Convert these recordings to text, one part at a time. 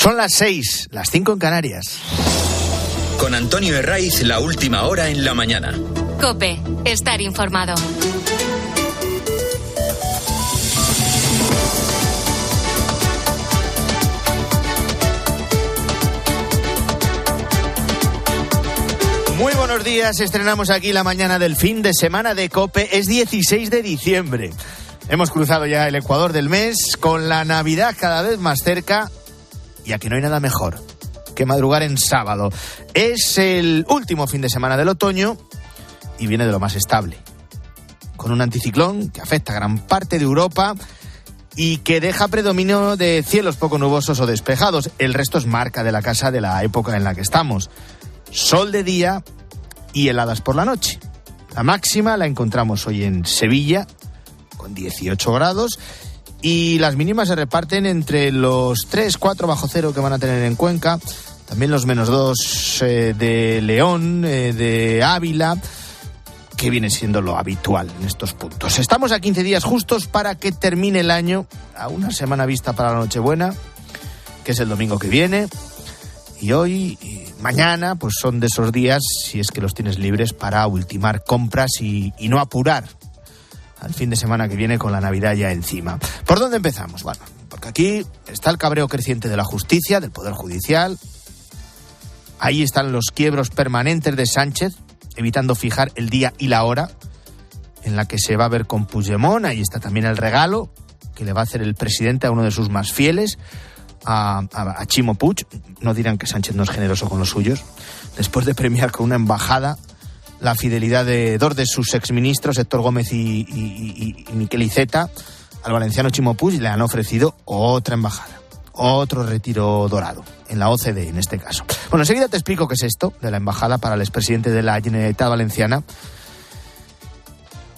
Son las 6, las 5 en Canarias. Con Antonio Herraiz, la última hora en la mañana. COPE, estar informado. Muy buenos días, estrenamos aquí la mañana del fin de semana de COPE. Es 16 de diciembre. Hemos cruzado ya el ecuador del mes, con la Navidad cada vez más cerca, y aquí no hay nada mejor que madrugar en sábado. Es el último fin de semana del otoño y viene de lo más estable, con un anticiclón que afecta a gran parte de Europa y que deja predominio de cielos poco nubosos o despejados. El resto es marca de la casa de la época en la que estamos. Sol de día y heladas por la noche. La máxima la encontramos hoy en Sevilla, con 18 grados, y las mínimas se reparten entre los 3, 4 bajo cero que van a tener en Cuenca, también los -2 de León, de Ávila, que viene siendo lo habitual en estos puntos. Estamos a 15 días justos para que termine el año, a una semana vista para la Nochebuena, que es el domingo que viene, y hoy y mañana pues son de esos días, si es que los tienes libres, para ultimar compras y no apurar al fin de semana que viene con la Navidad ya encima. ¿Por dónde empezamos? Bueno, porque aquí está el cabreo creciente de la justicia, del Poder Judicial. Ahí están los quiebros permanentes de Sánchez, evitando fijar el día y la hora en la que se va a ver con Puigdemont. Ahí está también el regalo que le va a hacer el presidente a uno de sus más fieles, a Ximo Puig. No dirán que Sánchez no es generoso con los suyos, después de premiar con una embajada la fidelidad de dos de sus exministros, Héctor Gómez y Miquel Iceta, al valenciano Ximo Puig, le han ofrecido otra embajada, otro retiro dorado, en la OCDE en este caso. Bueno, enseguida te explico qué es esto de la embajada para el expresidente de la Generalitat Valenciana.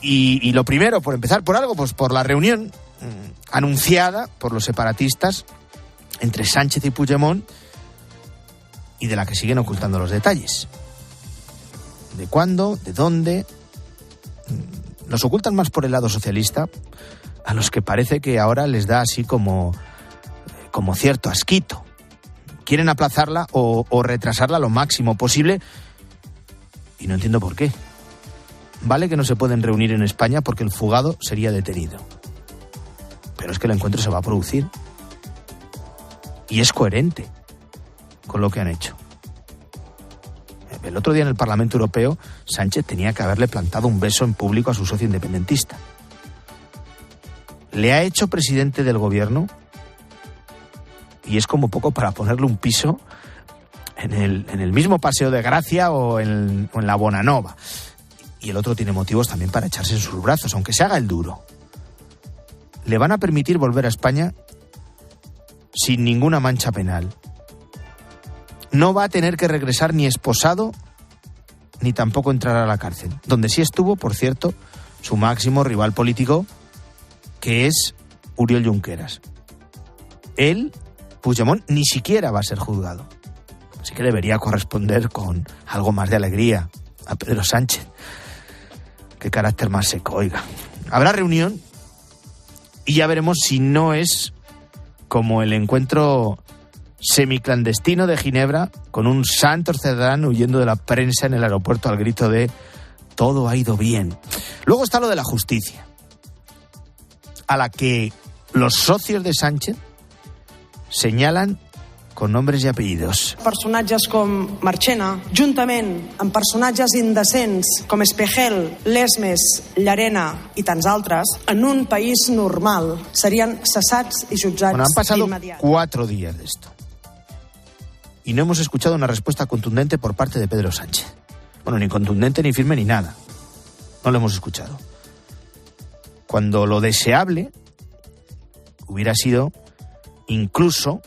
Y lo primero, por empezar por algo, pues por la reunión anunciada por los separatistas entre Sánchez y Puigdemont, y de la que siguen ocultando los detalles. ¿De cuándo? ¿De dónde? Los ocultan más por el lado socialista, a los que parece que ahora les da así como cierto asquito. Quieren aplazarla o retrasarla lo máximo posible, y no entiendo por qué. Vale que no se pueden reunir en España porque el fugado sería detenido, pero es que el encuentro se va a producir. Y es coherente con lo que han hecho. El otro día en el Parlamento Europeo, Sánchez tenía que haberle plantado un beso en público a su socio independentista. Le ha hecho presidente del gobierno y es como poco para ponerle un piso en el mismo Paseo de Gracia o en la Bonanova. Y el otro tiene motivos también para echarse en sus brazos, aunque se haga el duro. Le van a permitir volver a España sin ninguna mancha penal. No va a tener que regresar ni esposado, ni tampoco entrar a la cárcel. Donde sí estuvo, por cierto, su máximo rival político, que es Oriol Junqueras. Él, Puigdemont, ni siquiera va a ser juzgado. Así que debería corresponder con algo más de alegría a Pedro Sánchez. Qué carácter más seco, oiga. Habrá reunión y ya veremos si no es como el encuentro semiclandestino de Ginebra, con un Santos Cerdán huyendo de la prensa en el aeropuerto al grito de todo ha ido bien. Luego está lo de la justicia, a la que los socios de Sánchez señalan con nombres y apellidos. Personatges com Marchena, juntament amb personatges indecents com Espejel, Lesmes, Llarena i tants altres, en un país normal serien cessats i jutjats han pasado d'immediat. 4 días de esto y no hemos escuchado una respuesta contundente por parte de Pedro Sánchez. Bueno, ni contundente, ni firme, ni nada. No lo hemos escuchado. Cuando lo deseable hubiera sido incluso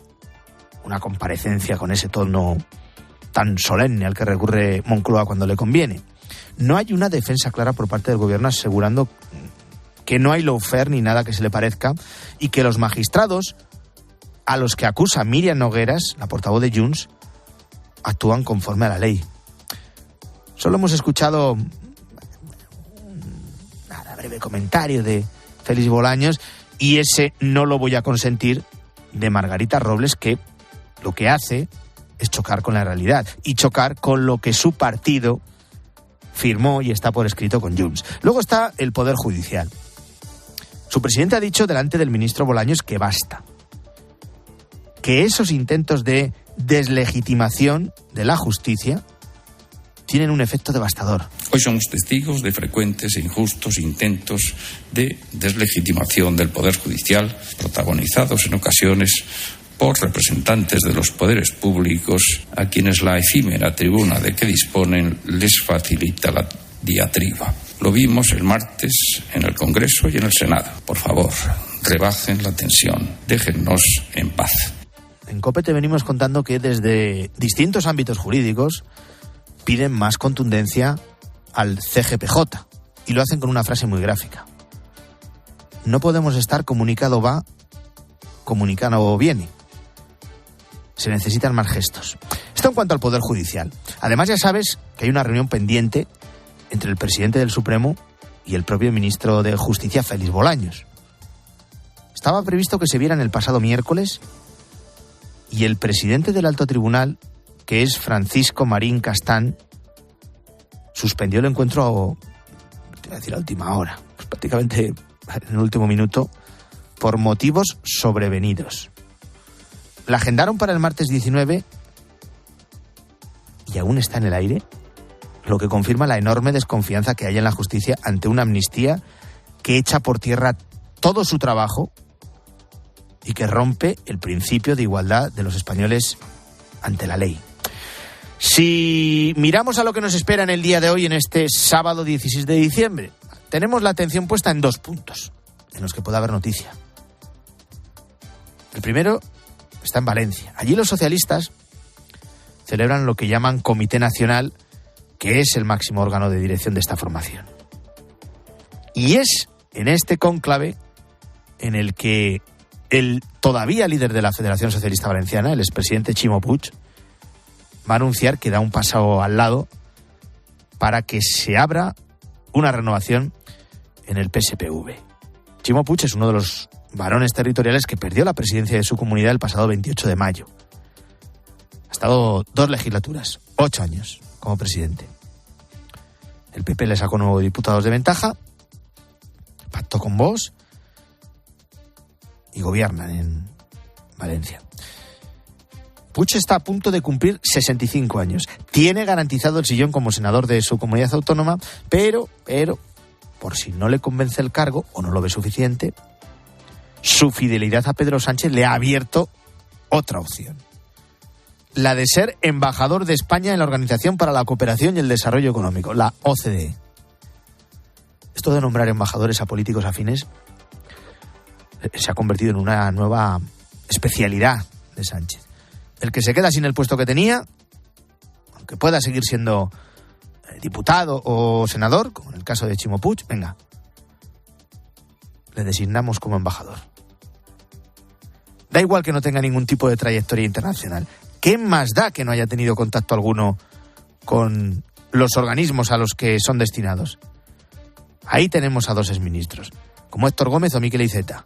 una comparecencia con ese tono tan solemne al que recurre Moncloa cuando le conviene. No hay una defensa clara por parte del gobierno asegurando que no hay lawfare ni nada que se le parezca y que los magistrados a los que acusa Míriam Nogueras, la portavoz de Junts, actúan conforme a la ley. Solo hemos escuchado un breve comentario de Félix Bolaños y ese no lo voy a consentir de Margarita Robles, que lo que hace es chocar con la realidad y chocar con lo que su partido firmó y está por escrito con Junts. Luego está el Poder Judicial. Su presidente ha dicho delante del ministro Bolaños que basta. Que esos intentos de deslegitimación de la justicia tienen un efecto devastador. Hoy somos testigos de frecuentes e injustos intentos de deslegitimación del Poder Judicial, protagonizados en ocasiones por representantes de los poderes públicos, a quienes la efímera tribuna de que disponen les facilita la diatriba. Lo vimos el martes en el Congreso y en el Senado. Por favor, rebajen la tensión, déjennos en paz. En COPE te venimos contando que desde distintos ámbitos jurídicos piden más contundencia al CGPJ y lo hacen con una frase muy gráfica. No podemos estar comunicado va, comunicado viene. Se necesitan más gestos. Esto en cuanto al Poder Judicial. Además ya sabes que hay una reunión pendiente entre el presidente del Supremo y el propio ministro de Justicia, Félix Bolaños. Estaba previsto que se vieran el pasado miércoles y el presidente del Alto Tribunal, que es Francisco Marín Castán, suspendió el encuentro a última hora, pues prácticamente en el último minuto, por motivos sobrevenidos. La agendaron para el martes 19 y aún está en el aire, lo que confirma la enorme desconfianza que hay en la justicia ante una amnistía que echa por tierra todo su trabajo y que rompe el principio de igualdad de los españoles ante la ley. Si miramos a lo que nos espera en el día de hoy, en este sábado 16 de diciembre, tenemos la atención puesta en 2 puntos en los que puede haber noticia. El primero está en Valencia. Allí los socialistas celebran lo que llaman Comité Nacional, que es el máximo órgano de dirección de esta formación. Y es en este cónclave en el que el todavía líder de la Federación Socialista Valenciana, el expresidente Ximo Puig, va a anunciar que da un paso al lado para que se abra una renovación en el PSPV. Ximo Puig es uno de los varones territoriales que perdió la presidencia de su comunidad el pasado 28 de mayo. Ha estado 2 legislaturas, 8 años como presidente. El PP le sacó 9 diputados de ventaja, pactó con Vox y gobiernan en Valencia. Puig está a punto de cumplir 65 años. Tiene garantizado el sillón como senador de su comunidad autónoma, pero, por si no le convence el cargo o no lo ve suficiente, su fidelidad a Pedro Sánchez le ha abierto otra opción. La de ser embajador de España en la Organización para la Cooperación y el Desarrollo Económico, la OCDE. Esto de nombrar embajadores a políticos afines se ha convertido en una nueva especialidad de Sánchez. El que se queda sin el puesto que tenía, aunque pueda seguir siendo diputado o senador, como en el caso de Ximo Puig, venga, le designamos como embajador. Da igual que no tenga ningún tipo de trayectoria internacional. ¿Qué más da que no haya tenido contacto alguno con los organismos a los que son destinados? Ahí tenemos a 2 exministros, como Héctor Gómez o Miquel Iceta.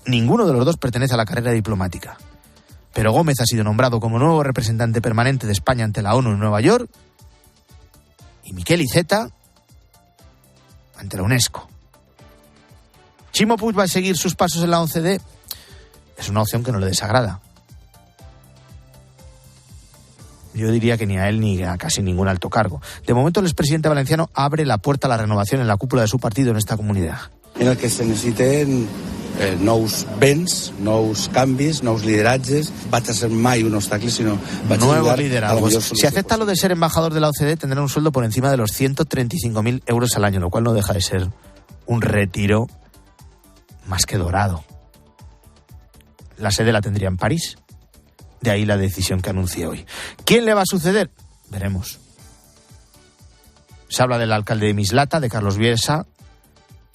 Ninguno de los 2 pertenece a la carrera diplomática. Pero Gómez ha sido nombrado como nuevo representante permanente de España ante la ONU en Nueva York y Miquel Iceta ante la UNESCO. ¿Ximo Puig va a seguir sus pasos en la OCDE? Es una opción que no le desagrada. Yo diría que ni a él ni a casi ningún alto cargo. De momento el expresidente valenciano abre la puerta a la renovación en la cúpula de su partido en esta comunidad. En el que se necessiten nous vents, nous canvis, nous lideratges. Vaig a ser mai un obstacle, sinó vaig nuevos liderazgos. Si acepta lo de ser embajador de la OCDE, tendrá un sueldo por encima de los 135.000 euros al año, lo cual no deja de ser un retiro más que dorado. La sede la tendría en París. De ahí la decisión que anuncié hoy. ¿Quién le va a suceder? Veremos. Se habla del alcalde de Mislata, de Carlos Bielsa.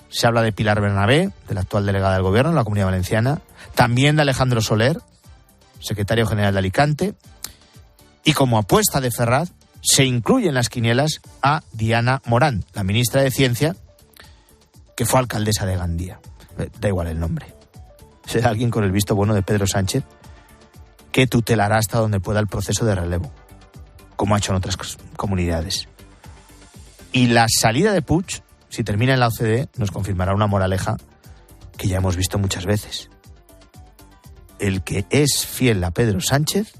Se habla de Pilar Bernabé, de la actual delegada del Gobierno en la Comunidad Valenciana. También de Alejandro Soler, secretario general de Alicante. Y como apuesta de Ferraz, se incluye en las quinielas a Diana Morán, la ministra de Ciencia, que fue alcaldesa de Gandía. Da igual el nombre. Será alguien con el visto bueno de Pedro Sánchez, que tutelará hasta donde pueda el proceso de relevo, como ha hecho en otras comunidades. Y la salida de Puig, si termina en la OCDE, nos confirmará una moraleja que ya hemos visto muchas veces. El que es fiel a Pedro Sánchez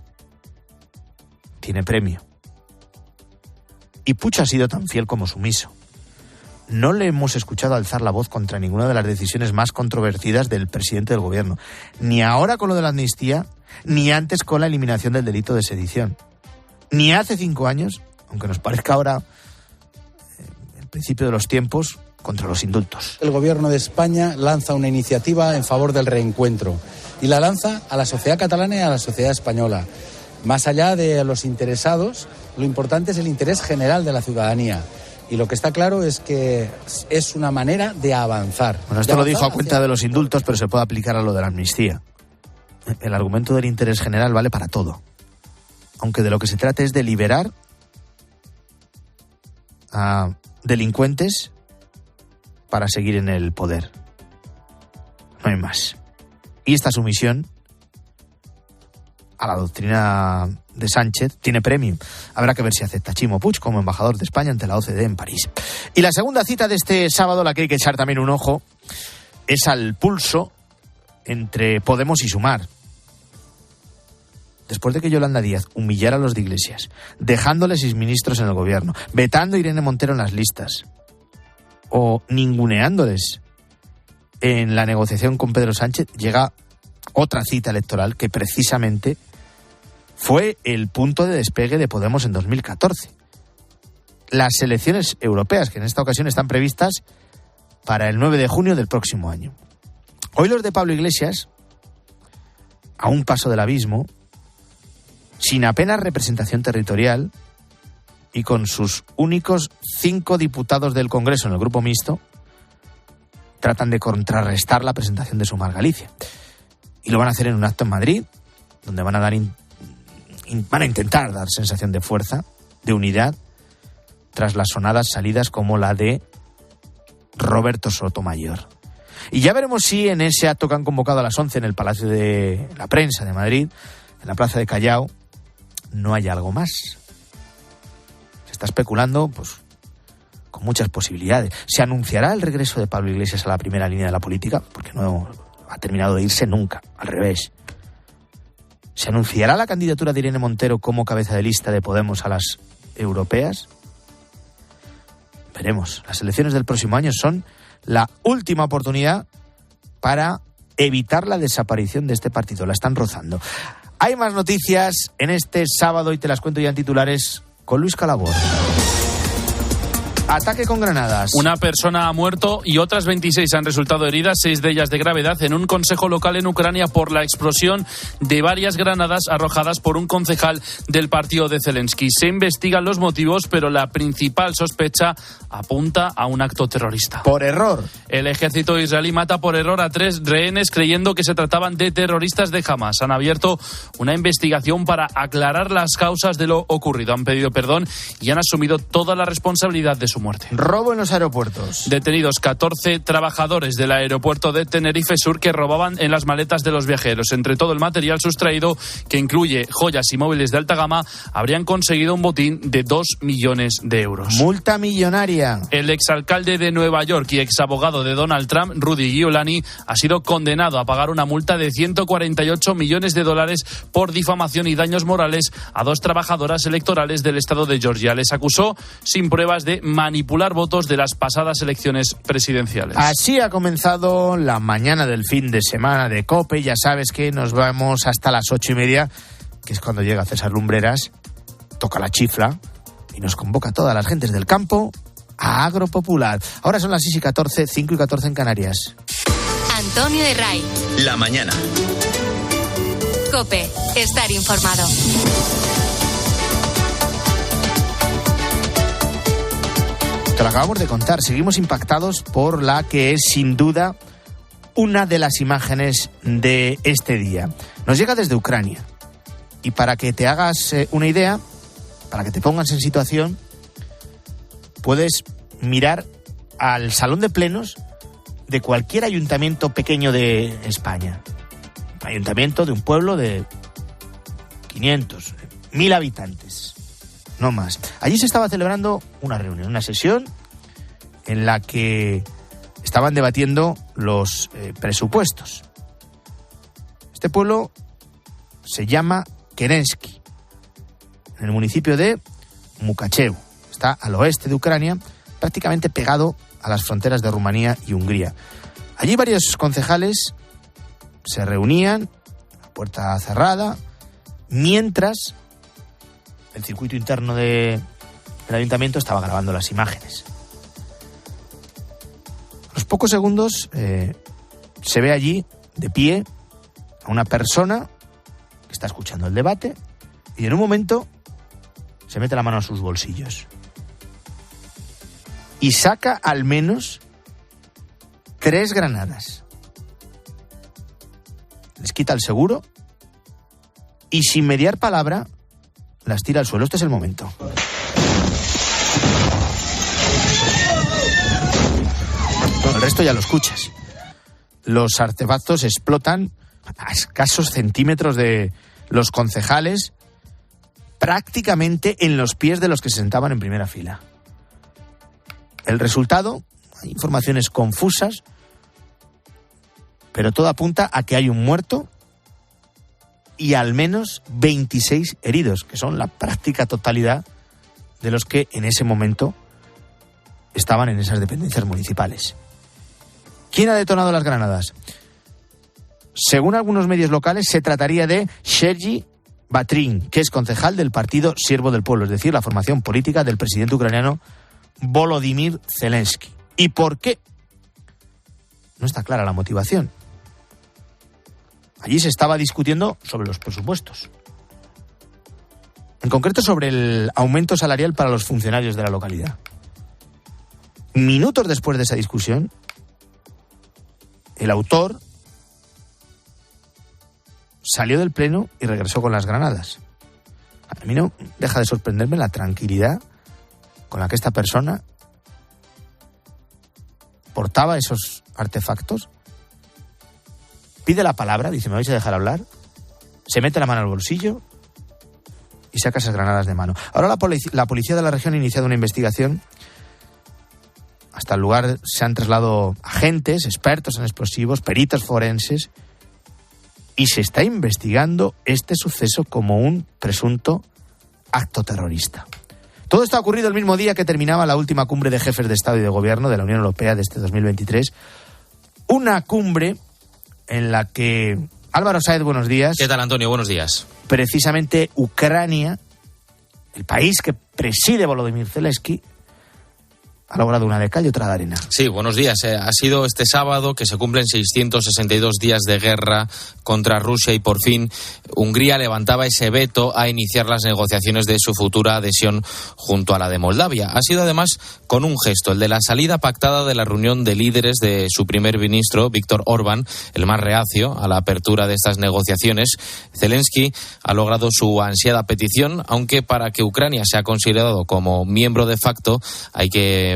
tiene premio. Y Puig ha sido tan fiel como sumiso. No le hemos escuchado alzar la voz contra ninguna de las decisiones más controvertidas del presidente del gobierno. Ni ahora con lo de la amnistía, ni antes con la eliminación del delito de sedición. Ni hace 5 años, aunque nos parezca ahora el principio de los tiempos, contra los indultos. El gobierno de España lanza una iniciativa en favor del reencuentro y la lanza a la sociedad catalana y a la sociedad española. Más allá de los interesados, lo importante es el interés general de la ciudadanía. Y lo que está claro es que es una manera de avanzar. Bueno, esto lo dijo a cuenta de los indultos, pero se puede aplicar a lo de la amnistía. El argumento del interés general vale para todo. Aunque de lo que se trata es de liberar a delincuentes para seguir en el poder. No hay más. Y esta sumisión a la doctrina de Sánchez tiene premio. Habrá que ver si acepta Chimo Puig como embajador de España ante la OCDE en París. Y la segunda cita de este sábado, la que hay que echar también un ojo, es al pulso entre Podemos y Sumar. Después de que Yolanda Díaz humillara a los de Iglesias, dejándole 6 ministros en el gobierno, vetando a Irene Montero en las listas o ninguneándoles en la negociación con Pedro Sánchez, llega otra cita electoral que precisamente fue el punto de despegue de Podemos en 2014. Las elecciones europeas, que en esta ocasión están previstas para el 9 de junio del próximo año. Hoy los de Pablo Iglesias, a un paso del abismo, sin apenas representación territorial y con sus únicos 5 diputados del Congreso en el grupo mixto, tratan de contrarrestar la presentación de Sumar Galicia. Y lo van a hacer en un acto en Madrid, donde van a intentar dar sensación de fuerza, de unidad, tras las sonadas salidas como la de Roberto Sotomayor. Y ya veremos si en ese acto que han convocado a las 11 en el Palacio de la Prensa de Madrid, en la Plaza de Callao, no hay algo más. Se está especulando, pues, con muchas posibilidades. ¿Se anunciará el regreso de Pablo Iglesias a la primera línea de la política? Porque no ha terminado de irse nunca, al revés. ¿Se anunciará la candidatura de Irene Montero como cabeza de lista de Podemos a las europeas? Veremos. Las elecciones del próximo año son la última oportunidad para evitar la desaparición de este partido. La están rozando. Hay más noticias en este sábado y te las cuento ya en titulares con Luis Calabor. Ataque con granadas. Una persona ha muerto y otras 26 han resultado heridas, 6 de ellas de gravedad, en un consejo local en Ucrania por la explosión de varias granadas arrojadas por un concejal del partido de Zelensky. Se investigan los motivos, pero la principal sospecha apunta a un acto terrorista. Por error. El ejército israelí mata por error a 3 rehenes creyendo que se trataban de terroristas de Hamas. Han abierto una investigación para aclarar las causas de lo ocurrido. Han pedido perdón y han asumido toda la responsabilidad de su muerte. Robo en los aeropuertos. Detenidos 14 trabajadores del aeropuerto de Tenerife Sur que robaban en las maletas de los viajeros. Entre todo el material sustraído, que incluye joyas y móviles de alta gama, habrían conseguido un botín de 2 millones de euros. Multa millonaria. El exalcalde de Nueva York y exabogado de Donald Trump, Rudy Giuliani, ha sido condenado a pagar una multa de $148 millones por difamación y daños morales a 2 trabajadoras electorales del estado de Georgia. Les acusó sin pruebas de manipular votos de las pasadas elecciones presidenciales. Así ha comenzado la mañana del fin de semana de COPE. Ya sabes que nos vamos hasta las 8:30, que es cuando llega César Lumbreras, toca la chifla y nos convoca a todas las gentes del campo a Agropopular. Ahora son las 6:14, 5:14 en Canarias. Antonio Herray. La mañana. COPE. Estar informado. Te lo acabamos de contar. Seguimos impactados por la que es sin duda una de las imágenes de este día. Nos llega desde Ucrania. Y para que te hagas una idea, para que te pongas en situación, puedes mirar al salón de plenos de cualquier ayuntamiento pequeño de España. Ayuntamiento de un pueblo de 500, 1000 habitantes, no más. Allí se estaba celebrando una reunión, una sesión en la que estaban debatiendo los presupuestos. Este pueblo se llama Kerensky, en el municipio de Mukachevo. Está al oeste de Ucrania, prácticamente pegado a las fronteras de Rumanía y Hungría. Allí varios concejales se reunían a puerta cerrada, mientras el circuito interno del ayuntamiento estaba grabando las imágenes. A los pocos segundos se ve allí, de pie, a una persona que está escuchando el debate y en un momento se mete la mano a sus bolsillos y saca al menos 3 granadas. Les quita el seguro y sin mediar palabra las tira al suelo. Este es el momento. El resto ya lo escuchas. Los artefactos explotan a escasos centímetros de los concejales, prácticamente en los pies de los que se sentaban en primera fila. El resultado, hay informaciones confusas, pero todo apunta a que hay un muerto y al menos 26 heridos, que son la práctica totalidad de los que en ese momento estaban en esas dependencias municipales. ¿Quién ha detonado las granadas? Según algunos medios locales, se trataría de Sergiy Batrin, que es concejal del partido Siervo del Pueblo, es decir, la formación política del presidente ucraniano Volodymyr Zelensky. ¿Y por qué? No está clara la motivación. Allí se estaba discutiendo sobre los presupuestos. En concreto sobre el aumento salarial para los funcionarios de la localidad. Minutos después de esa discusión, el autor salió del pleno y regresó con las granadas. A mí no deja de sorprenderme la tranquilidad con la que esta persona portaba esos artefactos. Pide la palabra, dice, ¿me vais a dejar hablar? Se mete la mano al bolsillo y saca esas granadas de mano. Ahora la policía de la región ha iniciado una investigación. Hasta el lugar se han trasladado agentes, expertos en explosivos, peritos forenses, y se está investigando este suceso como un presunto acto terrorista. Todo esto ha ocurrido el mismo día que terminaba la última cumbre de jefes de Estado y de Gobierno de la Unión Europea de este 2023. Una cumbre en la que, Álvaro Sáez, buenos días. ¿Qué tal, Antonio? Buenos días. Precisamente Ucrania, el país que preside Volodymyr Zelensky, ha logrado una de cal y otra de arena. Sí, buenos días. Ha sido este sábado que se cumplen 662 días de guerra contra Rusia y por fin Hungría levantaba ese veto a iniciar las negociaciones de su futura adhesión junto a la de Moldavia. Ha sido además con un gesto, el de la salida pactada de la reunión de líderes de su primer ministro, Viktor Orbán, el más reacio a la apertura de estas negociaciones. Zelensky ha logrado su ansiada petición, aunque para que Ucrania sea considerado como miembro de facto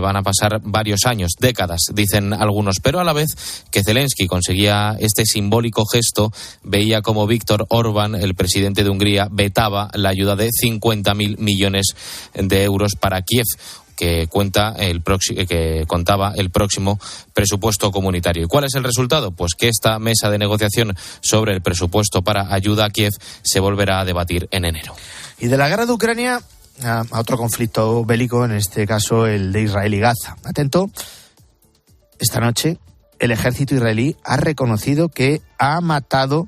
van a pasar varios años, décadas, dicen algunos, pero a la vez que Zelensky conseguía este simbólico gesto, veía como Viktor Orbán, el presidente de Hungría, vetaba la ayuda de 50.000 millones de euros para Kiev, que contaba el próximo presupuesto comunitario. ¿Y cuál es el resultado? Pues que esta mesa de negociación sobre el presupuesto para ayuda a Kiev se volverá a debatir en enero. Y de la guerra de Ucrania a otro conflicto bélico, en este caso el de Israel y Gaza. Atento, esta noche el ejército israelí ha reconocido que ha matado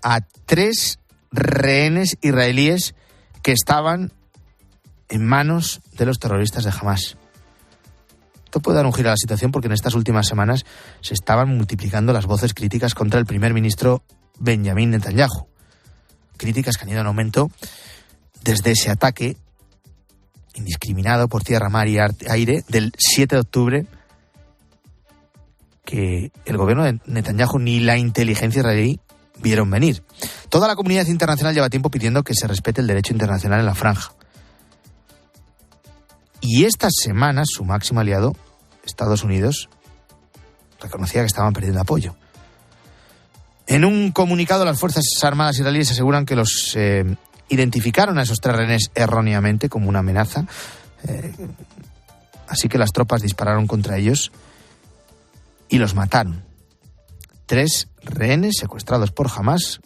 a 3 rehenes israelíes que estaban en manos de los terroristas de Hamas. Esto puede dar un giro a la situación porque en estas últimas semanas se estaban multiplicando las voces críticas contra el primer ministro Benjamin Netanyahu. Críticas que han ido en aumento desde ese ataque indiscriminado por tierra, mar y aire del 7 de octubre que el gobierno de Netanyahu ni la inteligencia israelí vieron venir. Toda la comunidad internacional lleva tiempo pidiendo que se respete el derecho internacional en la franja. Y estas semanas su máximo aliado, Estados Unidos, reconocía que estaban perdiendo apoyo. En un comunicado, las Fuerzas Armadas israelíes aseguran que los identificaron a esos 3 rehenes erróneamente como una amenaza, así que las tropas dispararon contra ellos y los mataron. 3 rehenes secuestrados por Hamás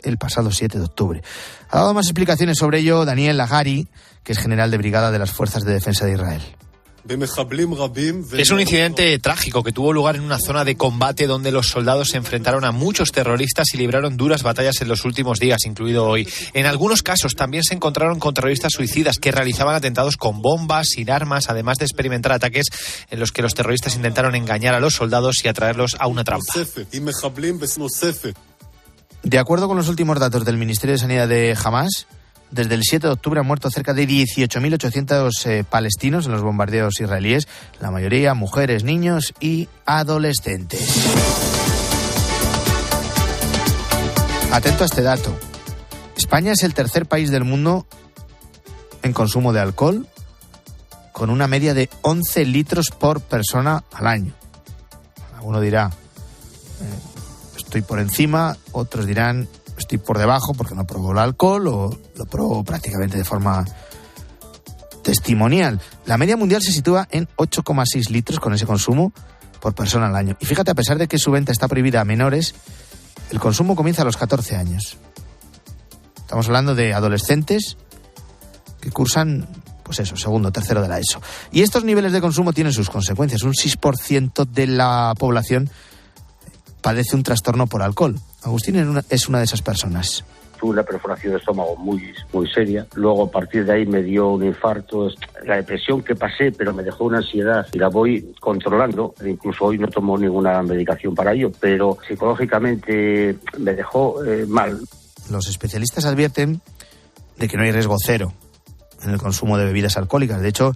el pasado 7 de octubre. Ha dado más explicaciones sobre ello Daniel Lagari, que es general de brigada de las Fuerzas de Defensa de Israel. Es un incidente trágico que tuvo lugar en una zona de combate donde los soldados se enfrentaron a muchos terroristas y libraron duras batallas en los últimos días, incluido hoy. En algunos casos también se encontraron con terroristas suicidas que realizaban atentados con bombas, sin armas, además de experimentar ataques en los que los terroristas intentaron engañar a los soldados y atraerlos a una trampa. De acuerdo con los últimos datos del Ministerio de Sanidad de Hamás, desde el 7 de octubre han muerto cerca de 18.800 palestinos en los bombardeos israelíes, la mayoría mujeres, niños y adolescentes. Atento a este dato. España es el tercer país del mundo en consumo de alcohol, con una media de 11 litros por persona al año. Alguno dirá, estoy por encima, otros dirán, estoy por debajo porque no pruebo el alcohol o lo pruebo prácticamente de forma testimonial. La media mundial se sitúa en 8,6 litros con ese consumo por persona al año. Y fíjate, a pesar de que su venta está prohibida a menores, el consumo comienza a los 14 años. Estamos hablando de adolescentes que cursan, pues eso, segundo o tercero de la ESO. Y estos niveles de consumo tienen sus consecuencias. Un 6% de la población padece un trastorno por alcohol. Agustín es una de esas personas. Tuve una perforación de estómago muy seria. Luego, a partir de ahí, me dio un infarto. La depresión que pasé, pero me dejó una ansiedad y la voy controlando. Incluso hoy no tomo ninguna medicación para ello, pero psicológicamente me dejó mal. Los especialistas advierten de que no hay riesgo cero en el consumo de bebidas alcohólicas. De hecho,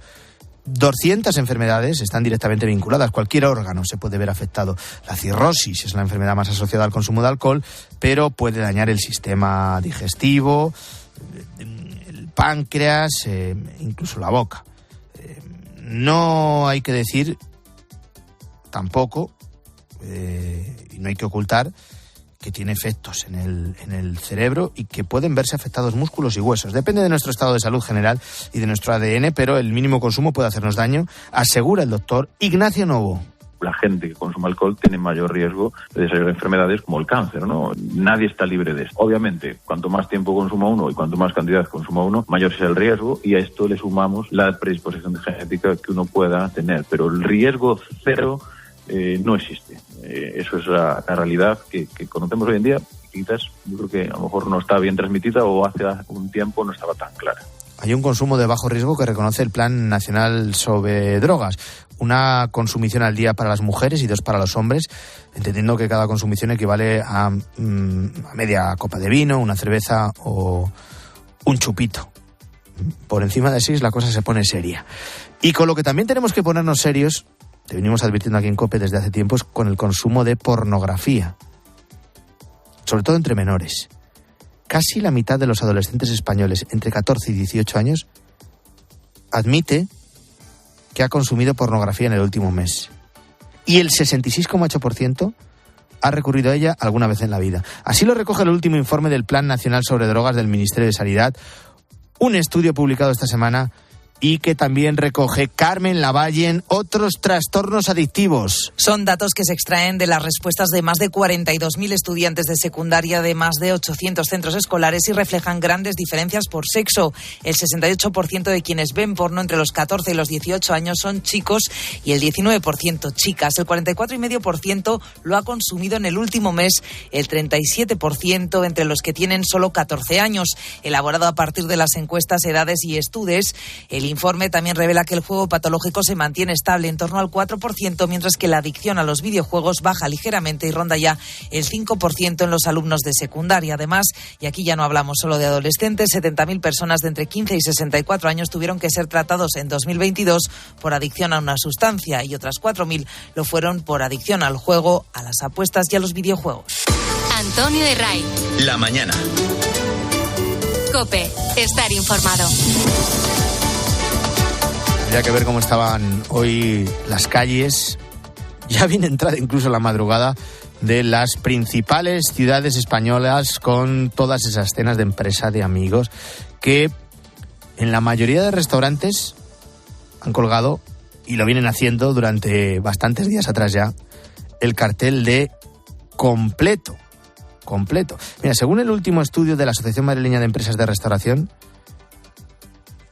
200 enfermedades están directamente vinculadas. Cualquier órgano se puede ver afectado. La cirrosis es la enfermedad más asociada al consumo de alcohol, pero puede dañar el sistema digestivo, el páncreas, incluso la boca. No hay que decir tampoco, y no hay que ocultar, que tiene efectos en el cerebro y que pueden verse afectados músculos y huesos. Depende de nuestro estado de salud general y de nuestro ADN, pero el mínimo consumo puede hacernos daño, asegura el doctor Ignacio Novo. La gente que consume alcohol tiene mayor riesgo de desarrollar enfermedades como el cáncer, ¿no? Nadie está libre de esto. Obviamente, cuanto más tiempo consuma uno y cuanto más cantidad consuma uno, mayor es el riesgo, y a esto le sumamos la predisposición genética que uno pueda tener. Pero el riesgo cero no existe. Eso es la realidad que conocemos hoy en día. Quizás yo creo que a lo mejor no está bien transmitida o hace un tiempo no estaba tan clara. Hay un consumo de bajo riesgo que reconoce el Plan Nacional sobre Drogas. Una consumición al día para las mujeres y 2 para los hombres, entendiendo que cada consumición equivale a media copa de vino, una cerveza o un chupito. Por encima de 6 la cosa se pone seria. Y con lo que también tenemos que ponernos serios, te venimos advirtiendo aquí en COPE desde hace tiempo, es con el consumo de pornografía, sobre todo entre menores. Casi la mitad de los adolescentes españoles entre 14 y 18 años admite que ha consumido pornografía en el último mes. Y el 66,8% ha recurrido a ella alguna vez en la vida. Así lo recoge el último informe del Plan Nacional sobre Drogas del Ministerio de Sanidad, un estudio publicado esta semana y que también recoge Carmen Lavallen otros trastornos adictivos. Son datos que se extraen de las respuestas de más de 42.000 estudiantes de secundaria de más de 800 centros escolares y reflejan grandes diferencias por sexo. El 68% de quienes ven porno entre los 14 y los 18 años son chicos y el 19% chicas. El 44,5% lo ha consumido en el último mes, el 37% entre los que tienen solo 14 años. Elaborado a partir de las encuestas Edades y Estudes, el informe también revela que el juego patológico se mantiene estable en torno al 4%, mientras que la adicción a los videojuegos baja ligeramente y ronda ya el 5% en los alumnos de secundaria. Además, y aquí ya no hablamos solo de adolescentes, 70.000 personas de entre 15 y 64 años tuvieron que ser tratados en 2022 por adicción a una sustancia y otras 4.000 lo fueron por adicción al juego, a las apuestas y a los videojuegos. Antonio de Ray. La mañana. COPE. Estar informado. Habría que ver cómo estaban hoy las calles, ya bien entrada incluso la madrugada, de las principales ciudades españolas, con todas esas cenas de empresa, de amigos, que en la mayoría de restaurantes han colgado, y lo vienen haciendo durante bastantes días atrás ya, el cartel de completo. Mira, según el último estudio de la Asociación Madrileña de Empresas de Restauración,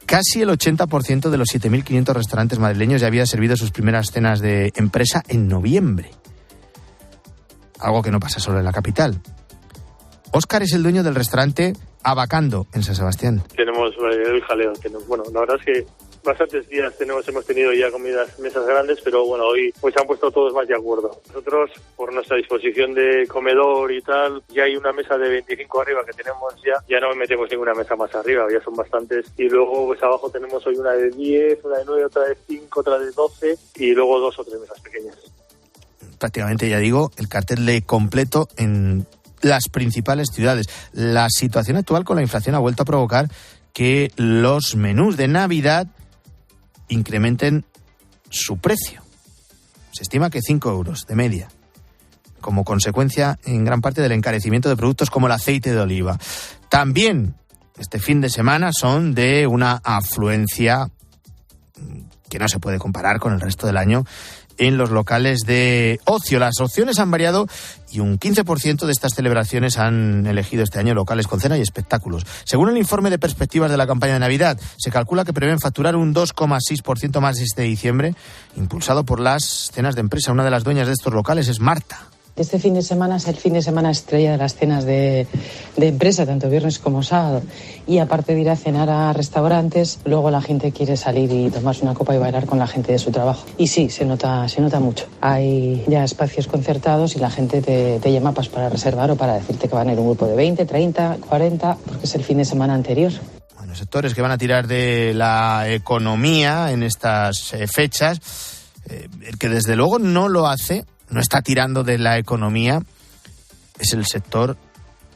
casi el 80% de los 7.500 restaurantes madrileños ya había servido sus primeras cenas de empresa en noviembre. Algo que no pasa solo en la capital. Óscar es el dueño del restaurante Abacando, en San Sebastián. Tenemos el jaleo. Bueno, la verdad es que bastantes días hemos tenido ya mesas grandes, pero bueno, hoy pues se han puesto todos más de acuerdo. Nosotros, por nuestra disposición de comedor y tal, ya hay una mesa de 25 arriba que tenemos ya no metemos ninguna mesa más arriba, ya son bastantes. Y luego pues abajo tenemos hoy una de 10, una de 9, otra de 5, otra de 12 y luego 2 o 3 mesas pequeñas. Prácticamente, ya digo, el cartel de completo en las principales ciudades. La situación actual con la inflación ha vuelto a provocar que los menús de Navidad incrementen su precio. Se estima que 5 euros de media, como consecuencia en gran parte del encarecimiento de productos como el aceite de oliva. También este fin de semana son de una afluencia que no se puede comparar con el resto del año en los locales de ocio. Las opciones han variado y un 15% de estas celebraciones han elegido este año locales con cena y espectáculos. Según el informe de perspectivas de la campaña de Navidad, se calcula que prevén facturar un 2,6% más este diciembre, impulsado por las cenas de empresa. Una de las dueñas de estos locales es Marta. Este fin de semana es el fin de semana estrella de las cenas de empresa, tanto viernes como sábado. Y aparte de ir a cenar a restaurantes, luego la gente quiere salir y tomarse una copa y bailar con la gente de su trabajo. Y sí, se nota mucho. Hay ya espacios concertados y la gente te llama para reservar o para decirte que van a ir un grupo de 20, 30, 40, porque es el fin de semana anterior. Bueno, sectores que van a tirar de la economía en estas fechas, el que desde luego no está tirando de la economía, es el sector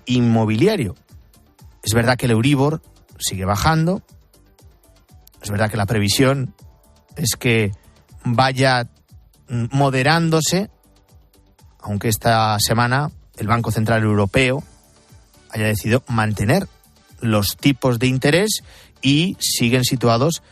inmobiliario. Es verdad que el Euribor sigue bajando, es verdad que la previsión es que vaya moderándose, aunque esta semana el Banco Central Europeo haya decidido mantener los tipos de interés y siguen situados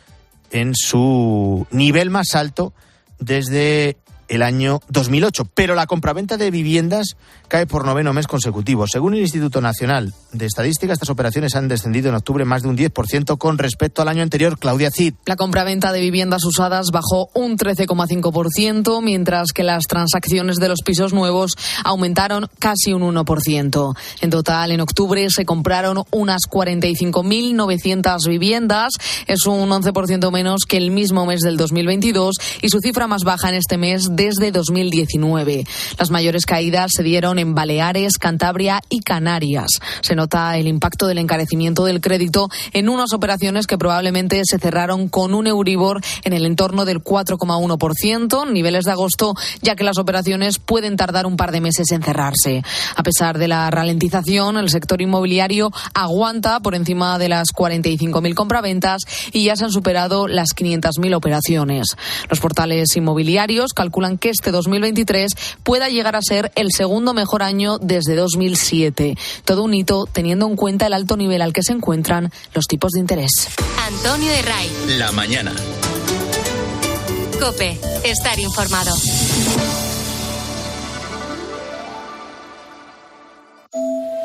en su nivel más alto desde el año 2008, pero la compraventa de viviendas cae por 9º mes consecutivo. Según el Instituto Nacional de Estadística, estas operaciones han descendido en octubre más de un 10% con respecto al año anterior. Claudia Cid. La compraventa de viviendas usadas bajó un 13,5%, mientras que las transacciones de los pisos nuevos aumentaron casi un 1%. En total, en octubre se compraron unas 45.900 viviendas, es un 11% menos que el mismo mes del 2022 y su cifra más baja en este mes desde 2019. Las mayores caídas se dieron en Baleares, Cantabria y Canarias. Se nota el impacto del encarecimiento del crédito en unas operaciones que probablemente se cerraron con un Euribor en el entorno del 4,1%, niveles de agosto, ya que las operaciones pueden tardar un par de meses en cerrarse. A pesar de la ralentización, el sector inmobiliario aguanta por encima de las 45.000 compraventas y ya se han superado las 500.000 operaciones. Los portales inmobiliarios calculan que este 2023 pueda llegar a ser el segundo mejor año desde 2007. Todo un hito teniendo en cuenta el alto nivel al que se encuentran los tipos de interés. Antonio de Ray. La mañana. COPE. Estar informado.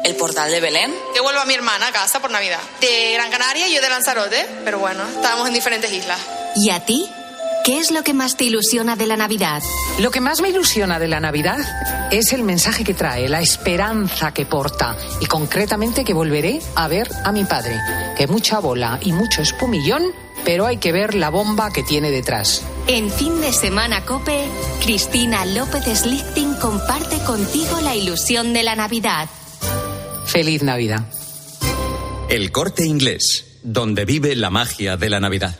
El portal de Belén. Devuelvo a mi hermana a casa por Navidad. De Gran Canaria y yo de Lanzarote, pero bueno, estábamos en diferentes islas. ¿Y a ti? ¿Qué es lo que más te ilusiona de la Navidad? Lo que más me ilusiona de la Navidad es el mensaje que trae, la esperanza que porta y concretamente que volveré a ver a mi padre. Que mucha bola y mucho espumillón, pero hay que ver la bomba que tiene detrás. En Fin de Semana COPE, Cristina López Slichting comparte contigo la ilusión de la Navidad. Feliz Navidad. El Corte Inglés, donde vive la magia de la Navidad.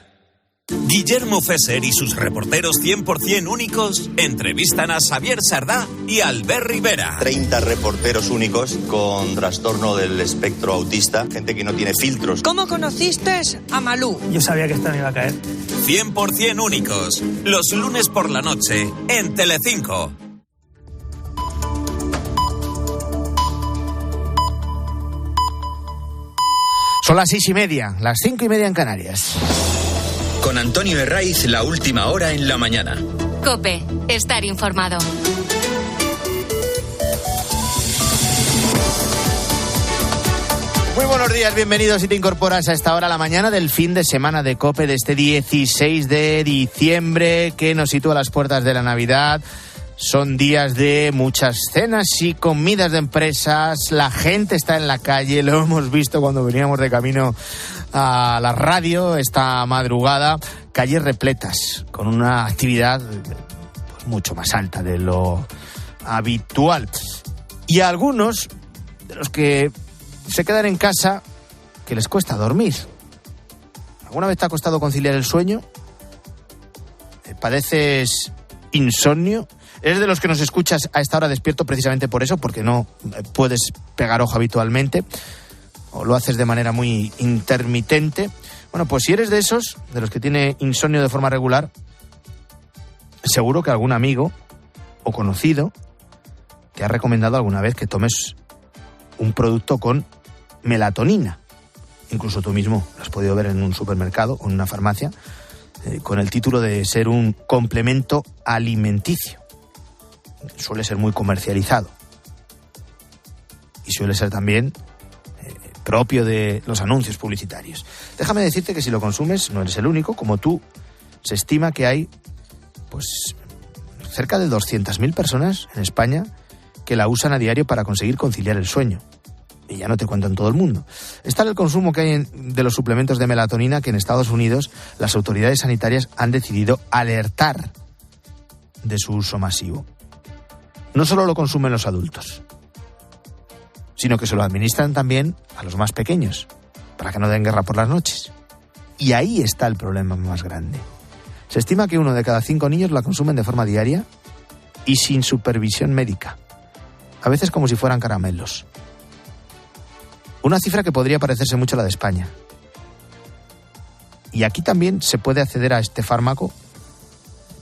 Guillermo Fesser y sus reporteros 100% únicos entrevistan a Xavier Sardá y Albert Rivera. 30 reporteros únicos con trastorno del espectro autista, gente que no tiene filtros. ¿Cómo conociste a Malú? Yo sabía que esta me iba a caer. 100% únicos, los lunes por la noche, en Telecinco. Son las 6:30, las 5:30 en Canarias. Con Antonio Herraiz, la última hora en la mañana. COPE, estar informado. Muy buenos días, bienvenidos si te incorporas a esta hora, la mañana del fin de semana de COPE de este 16 de diciembre que nos sitúa a las puertas de la Navidad. Son días de muchas cenas y comidas de empresas, la gente está en la calle, lo hemos visto cuando veníamos de camino a la radio esta madrugada, calles repletas, con una actividad pues, mucho más alta de lo habitual. Y a algunos de los que se quedan en casa, que les cuesta dormir. ¿Alguna vez te ha costado conciliar el sueño? ¿Padeces insomnio? ¿Eres de los que nos escuchas a esta hora despierto precisamente por eso? Porque no puedes pegar ojo habitualmente. ¿O lo haces de manera muy intermitente? Bueno, pues si eres de esos, de los que tiene insomnio de forma regular, seguro que algún amigo o conocido te ha recomendado alguna vez que tomes un producto con melatonina. Incluso tú mismo lo has podido ver en un supermercado o en una farmacia, con el título de ser un complemento alimenticio. Suele ser muy comercializado y suele ser también propio de los anuncios publicitarios. Déjame decirte que si lo consumes no eres el único. Como tú, se estima que hay pues cerca de 200.000 personas en España que la usan a diario para conseguir conciliar el sueño. Y ya no te cuento en todo el mundo. Está el consumo que hay de los suplementos de melatonina que en Estados Unidos las autoridades sanitarias han decidido alertar de su uso masivo. No solo lo consumen los adultos, sino que se lo administran también a los más pequeños, para que no den guerra por las noches. Y ahí está el problema más grande. Se estima que 1 de cada 5 niños la consumen de forma diaria y sin supervisión médica, a veces como si fueran caramelos. Una cifra que podría parecerse mucho a la de España. Y aquí también se puede acceder a este fármaco,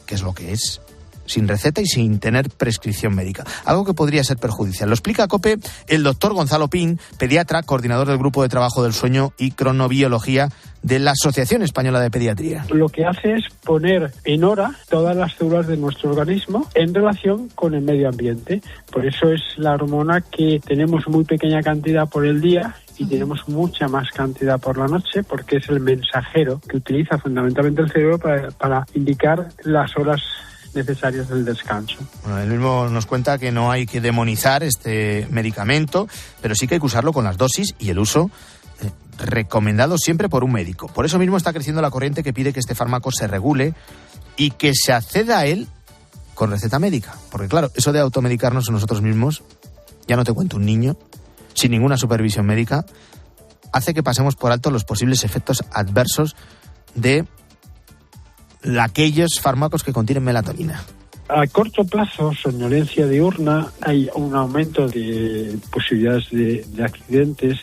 que es lo que es, sin receta y sin tener prescripción médica. Algo que podría ser perjudicial. Lo explica a COPE el doctor Gonzalo Pin, pediatra, coordinador del Grupo de Trabajo del Sueño y Cronobiología de la Asociación Española de Pediatría. Lo que hace es poner en hora todas las células de nuestro organismo en relación con el medio ambiente. Por eso es la hormona que tenemos muy pequeña cantidad por el día y tenemos mucha más cantidad por la noche, porque es el mensajero que utiliza fundamentalmente el cerebro para indicar las horas necesarias del descanso. Bueno, él mismo nos cuenta que no hay que demonizar este medicamento, pero sí que hay que usarlo con las dosis y el uso recomendado siempre por un médico. Por eso mismo está creciendo la corriente que pide que este fármaco se regule y que se acceda a él con receta médica. Porque claro, eso de automedicarnos nosotros mismos, ya no te cuento un niño, sin ninguna supervisión médica, hace que pasemos por alto los posibles efectos adversos de aquellos fármacos que contienen melatonina. A corto plazo, somnolencia diurna, hay un aumento de posibilidades de accidentes,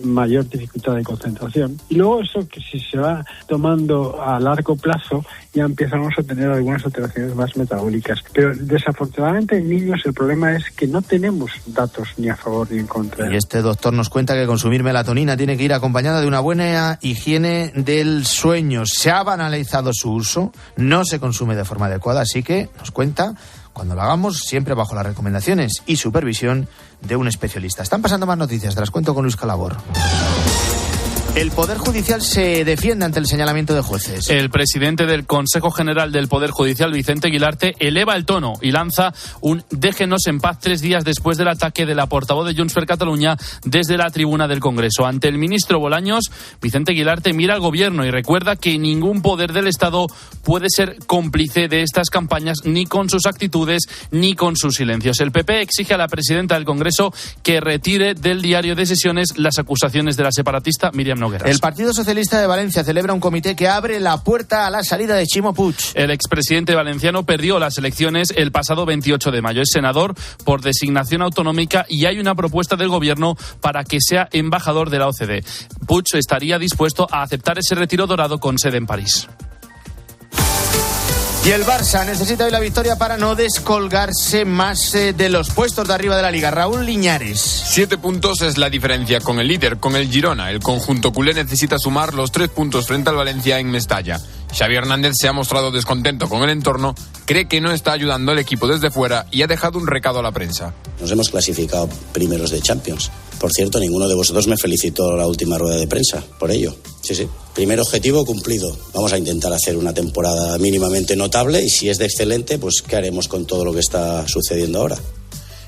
mayor dificultad de concentración. Y luego eso que si se va tomando a largo plazo, ya empezamos a tener algunas alteraciones más metabólicas. Pero desafortunadamente en niños el problema es que no tenemos datos ni a favor ni en contra. Y este doctor nos cuenta que consumir melatonina tiene que ir acompañada de una buena higiene del sueño. Se ha banalizado su uso, no se consume de forma adecuada, así que nos cuenta cuando lo hagamos siempre bajo las recomendaciones y supervisión de un especialista. Están pasando más noticias, te las cuento con Luis Calabor. El Poder Judicial se defiende ante el señalamiento de jueces. El presidente del Consejo General del Poder Judicial, Vicente Guilarte, eleva el tono y lanza un déjenos en paz 3 días después del ataque de la portavoz de Junts per Catalunya desde la tribuna del Congreso. Ante el ministro Bolaños, Vicente Guilarte mira al gobierno y recuerda que ningún poder del Estado puede ser cómplice de estas campañas ni con sus actitudes ni con sus silencios. El PP exige a la presidenta del Congreso que retire del diario de sesiones las acusaciones de la separatista Míriam Nogueras. El Partido Socialista de Valencia celebra un comité que abre la puerta a la salida de Ximo Puig. El expresidente valenciano perdió las elecciones el pasado 28 de mayo. Es senador por designación autonómica y hay una propuesta del gobierno para que sea embajador de la OCDE. Puig estaría dispuesto a aceptar ese retiro dorado con sede en París. Y el Barça necesita hoy la victoria para no descolgarse más de los puestos de arriba de la Liga. Raúl Liñares. 7 puntos es la diferencia con el líder, con el Girona. El conjunto culé necesita sumar los 3 puntos frente al Valencia en Mestalla. Xavi Hernández se ha mostrado descontento con el entorno, cree que no está ayudando al equipo desde fuera y ha dejado un recado a la prensa. Nos hemos clasificado primeros de Champions. Por cierto, ninguno de vosotros me felicitó la última rueda de prensa por ello. Sí. Primer objetivo cumplido. Vamos a intentar hacer una temporada mínimamente notable y si es de excelente, pues ¿qué haremos con todo lo que está sucediendo ahora?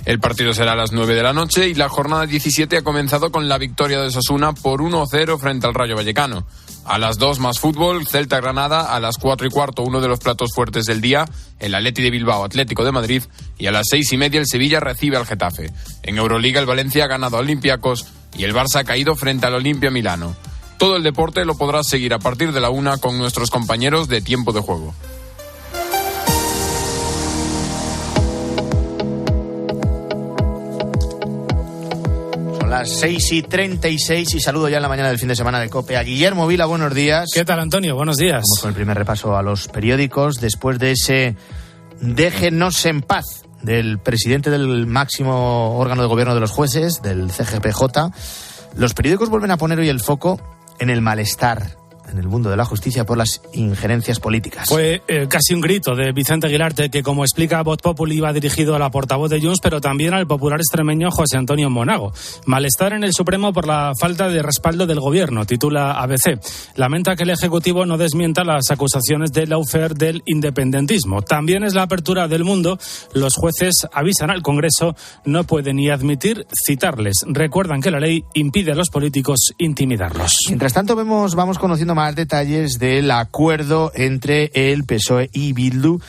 El partido será a las 9 de la noche y la jornada 17 ha comenzado con la victoria de Osasuna por 1-0 frente al Rayo Vallecano. A las 2 más fútbol, Celta-Granada, a las 4:15 uno de los platos fuertes del día, el Atleti de Bilbao, Atlético de Madrid, y a las 6:30 el Sevilla recibe al Getafe. En Euroliga el Valencia ha ganado a Olympiacos y el Barça ha caído frente al Olimpia Milano. Todo el deporte lo podrás seguir a partir de la 1 con nuestros compañeros de Tiempo de Juego. Las 6:36 y saludo ya en la mañana del fin de semana de COPE a Guillermo Vila. Buenos días. ¿Qué tal, Antonio? Buenos días. Vamos con el primer repaso a los periódicos después de ese déjenos en paz del presidente del máximo órgano de gobierno de los jueces, del CGPJ. Los periódicos vuelven a poner hoy el foco en el malestar en el mundo de la justicia por las injerencias políticas. Fue casi un grito de Vicente Aguilarte que, como explica Voz Populi, iba dirigido a la portavoz de Junts, pero también al popular extremeño José Antonio Monago. Malestar en el Supremo por la falta de respaldo del gobierno, titula ABC. Lamenta que el Ejecutivo no desmienta las acusaciones de lawfare del independentismo. También es la apertura del Mundo. Los jueces avisan al Congreso, no pueden ni admitir citarles. Recuerdan que la ley impide a los políticos intimidarlos. Mientras tanto, vamos conociendo más detalles del acuerdo entre el PSOE y Bildu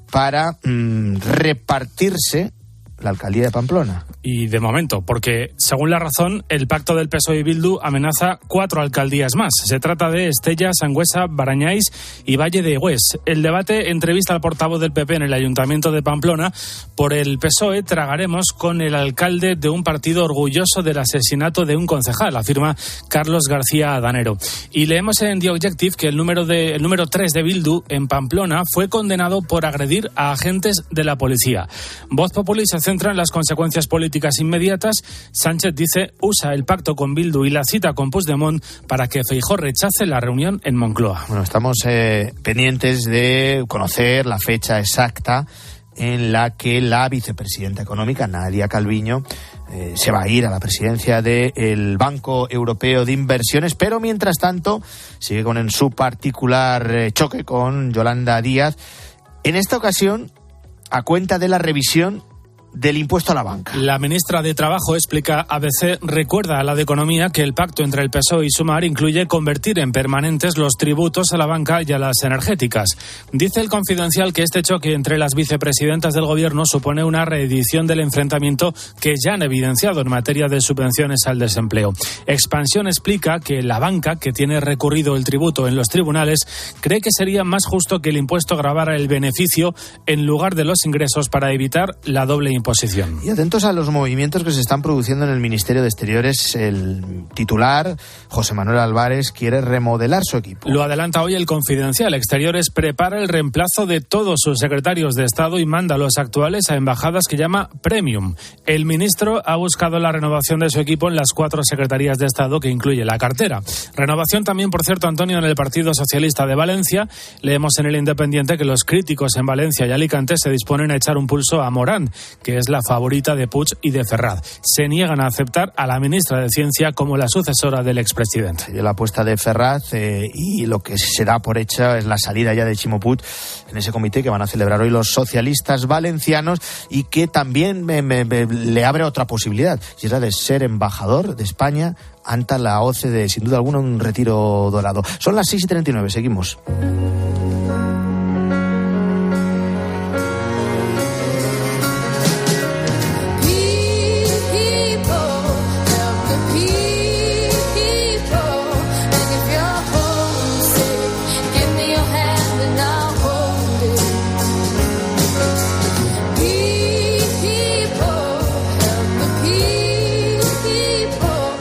para repartirse la alcaldía de Pamplona. Y de momento, porque según La Razón, el pacto del PSOE y Bildu amenaza 4 alcaldías más. Se trata de Estella, Sangüesa, Barañáis y Valle de Hues. El debate entrevista al portavoz del PP en el Ayuntamiento de Pamplona. Por el PSOE tragaremos con el alcalde de un partido orgulloso del asesinato de un concejal, afirma Carlos García Danero. Y leemos en The Objective que el número 3 de Bildu en Pamplona fue condenado por agredir a agentes de la policía. Voz Populi se centra en las consecuencias políticas inmediatas. Sánchez dice usa el pacto con Bildu y la cita con Puigdemont para que Feijóo rechace la reunión en Moncloa. Bueno, estamos pendientes de conocer la fecha exacta en la que la vicepresidenta económica, Nadia Calviño, se va a ir a la presidencia del Banco Europeo de Inversiones, pero mientras tanto sigue con su particular choque con Yolanda Díaz, en esta ocasión a cuenta de la revisión del impuesto a la banca. La ministra de Trabajo, explica ABC, recuerda a la de Economía que el pacto entre el PSOE y Sumar incluye convertir en permanentes los tributos a la banca y a las energéticas. Dice El Confidencial que este choque entre las vicepresidentas del gobierno supone una reedición del enfrentamiento que ya han evidenciado en materia de subvenciones al desempleo. Expansión explica que la banca, que tiene recurrido el tributo en los tribunales, cree que sería más justo que el impuesto gravara el beneficio en lugar de los ingresos para evitar la doble imposición. Y atentos a los movimientos que se están produciendo en el Ministerio de Exteriores. El titular, José Manuel Álvarez, quiere remodelar su equipo. Lo adelanta hoy El Confidencial. Exteriores prepara el reemplazo de todos sus secretarios de Estado y manda a los actuales a embajadas que llama Premium. El ministro ha buscado la renovación de su equipo en las 4 secretarías de Estado que incluye la cartera. Renovación también, por cierto, Antonio, en el Partido Socialista de Valencia. Leemos en El Independiente que los críticos en Valencia y Alicante se disponen a echar un pulso a Morán, que es la favorita de Puig y de Ferraz. Se niegan a aceptar a la ministra de Ciencia como la sucesora del expresidente. La apuesta de Ferraz y lo que se da por hecha es la salida ya de Ximo Puig en ese comité que van a celebrar hoy los socialistas valencianos y que también le abre otra posibilidad, y es la de ser embajador de España ante la OCDE. Sin duda alguna un retiro dorado. Son las 6:39, seguimos.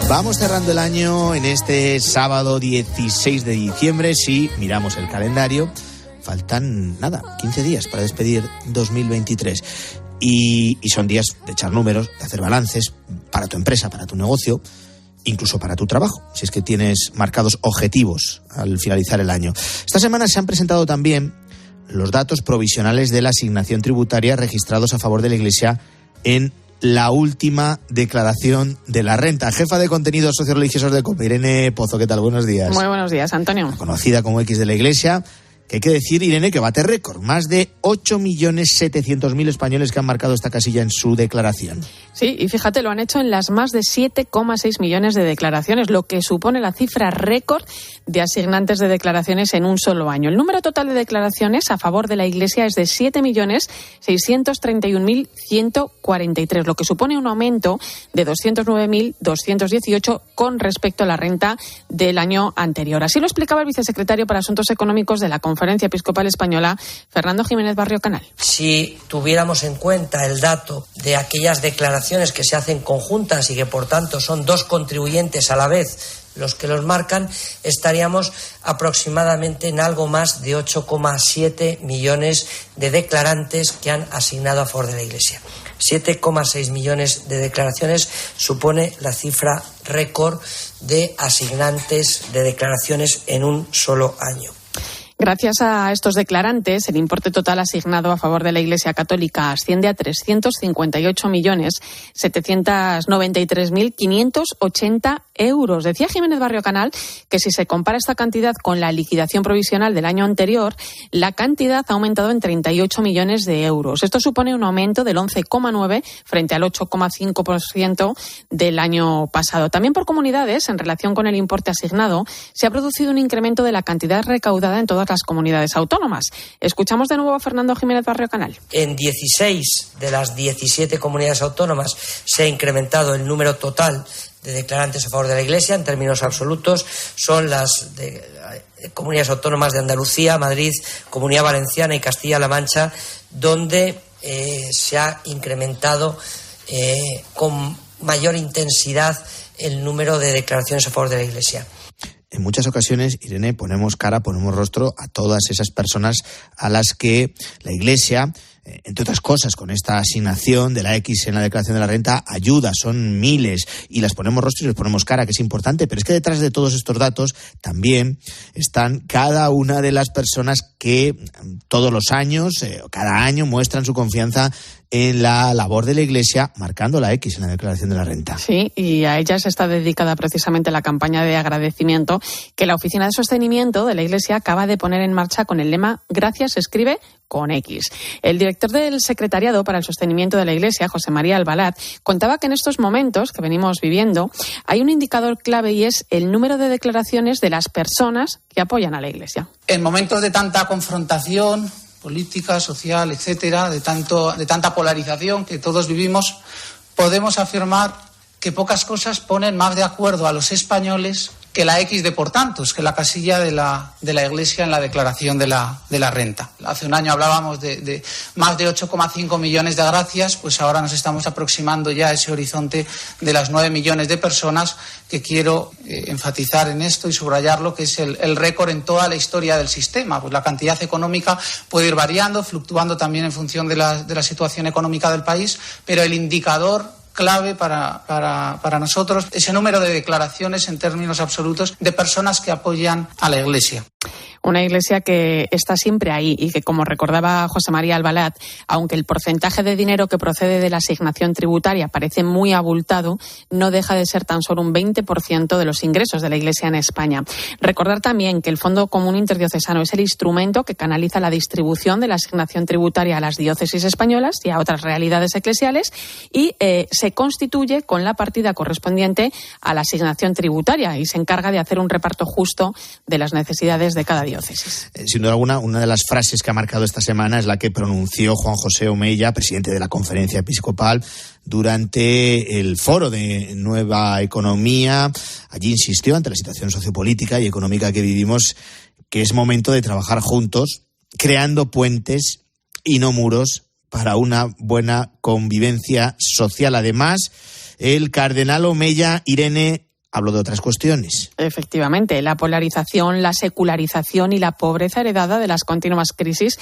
Vamos cerrando el año en este sábado 16 de diciembre. Si miramos el calendario, faltan 15 días para despedir 2023. Y son días de echar números, de hacer balances para tu empresa, para tu negocio, incluso para tu trabajo, si es que tienes marcados objetivos al finalizar el año. Esta semana se han presentado también los datos provisionales de la asignación tributaria registrados a favor de la Iglesia en la última declaración de la renta. Jefa de contenidos socioreligiosos de COPE, Irene Pozo, ¿qué tal? Buenos días. Muy buenos días, Antonio. Conocida como X de la Iglesia, que hay que decir, Irene, que bate récord. Más de 8.700.000 españoles que han marcado esta casilla en su declaración. Sí, y fíjate, lo han hecho en las más de 7,6 millones de declaraciones, lo que supone la cifra récord de asignantes de declaraciones en un solo año. El número total de declaraciones a favor de la Iglesia es de 7.631.143, lo que supone un aumento de 209.218 con respecto a la renta del año anterior. Así lo explicaba el vicesecretario para Asuntos Económicos de la Conferencia Episcopal Española, Fernando Jiménez Barrio Canal. Si tuviéramos en cuenta el dato de aquellas declaraciones que se hacen conjuntas y que por tanto son dos contribuyentes a la vez los que los marcan, estaríamos aproximadamente en algo más de 8,7 millones de declarantes que han asignado a favor de la Iglesia. 7,6 millones de declaraciones supone la cifra récord de asignantes de declaraciones en un solo año. Gracias a estos declarantes, el importe total asignado a favor de la Iglesia Católica asciende a 358.793.580 euros. Decía Jiménez Barrio Canal que si se compara esta cantidad con la liquidación provisional del año anterior, la cantidad ha aumentado en 38 millones de euros. Esto supone un aumento del 11,9% frente al 8,5% del año pasado. También por comunidades, en relación con el importe asignado, se ha producido un incremento de la cantidad recaudada en todas las comunidades autónomas. Escuchamos de nuevo a Fernando Jiménez Barrio Canal. En 16 de las 17 comunidades autónomas se ha incrementado el número total de declarantes a favor de la Iglesia. En términos absolutos son las comunidades autónomas de Andalucía, Madrid, Comunidad Valenciana y Castilla-La Mancha, donde se ha incrementado con mayor intensidad el número de declaraciones a favor de la Iglesia. En muchas ocasiones, Irene, ponemos cara, ponemos rostro a todas esas personas a las que la Iglesia, entre otras cosas, con esta asignación de la X en la declaración de la renta, ayuda, son miles, y las ponemos rostro y les ponemos cara, que es importante, pero es que detrás de todos estos datos también están cada una de las personas que todos los años, cada año, muestran su confianza en la labor de la Iglesia, marcando la X en la declaración de la renta. Sí, y a ellas está dedicada precisamente la campaña de agradecimiento que la Oficina de Sostenimiento de la Iglesia acaba de poner en marcha con el lema "Gracias se escribe con X". El director del Secretariado para el Sostenimiento de la Iglesia, José María Albalat, contaba que en estos momentos que venimos viviendo hay un indicador clave y es el número de declaraciones de las personas que apoyan a la Iglesia. En momentos de tanta confrontación política, social, etcétera, de tanta polarización que todos vivimos, podemos afirmar que pocas cosas ponen más de acuerdo a los españoles que la X de por tantos, que la casilla de la Iglesia en la declaración de la renta. Hace un año hablábamos de más de 8,5 millones de gracias, pues ahora nos estamos aproximando ya a ese horizonte de las 9 millones de personas, que quiero enfatizar en esto y subrayarlo, que es el récord en toda la historia del sistema. Pues la cantidad económica puede ir variando, fluctuando también en función de la situación económica del país, pero el indicador clave para nosotros ese número de declaraciones en términos absolutos de personas que apoyan a la Iglesia. Una Iglesia que está siempre ahí y que, como recordaba José María Albalat, aunque el porcentaje de dinero que procede de la asignación tributaria parece muy abultado, no deja de ser tan solo un 20% de los ingresos de la Iglesia en España. Recordar también que el Fondo Común Interdiocesano es el instrumento que canaliza la distribución de la asignación tributaria a las diócesis españolas y a otras realidades eclesiales y se constituye con la partida correspondiente a la asignación tributaria y se encarga de hacer un reparto justo de las necesidades de cada diócesis. Sin duda alguna, una de las frases que ha marcado esta semana es la que pronunció Juan José Omeya, presidente de la Conferencia Episcopal, durante el foro de Nueva Economía. Allí insistió, ante la situación sociopolítica y económica que vivimos, que es momento de trabajar juntos, creando puentes y no muros para una buena convivencia social. Además, el cardenal Omeya, Irene, hablo de otras cuestiones. Efectivamente, la polarización, la secularización y la pobreza heredada de las continuas crisis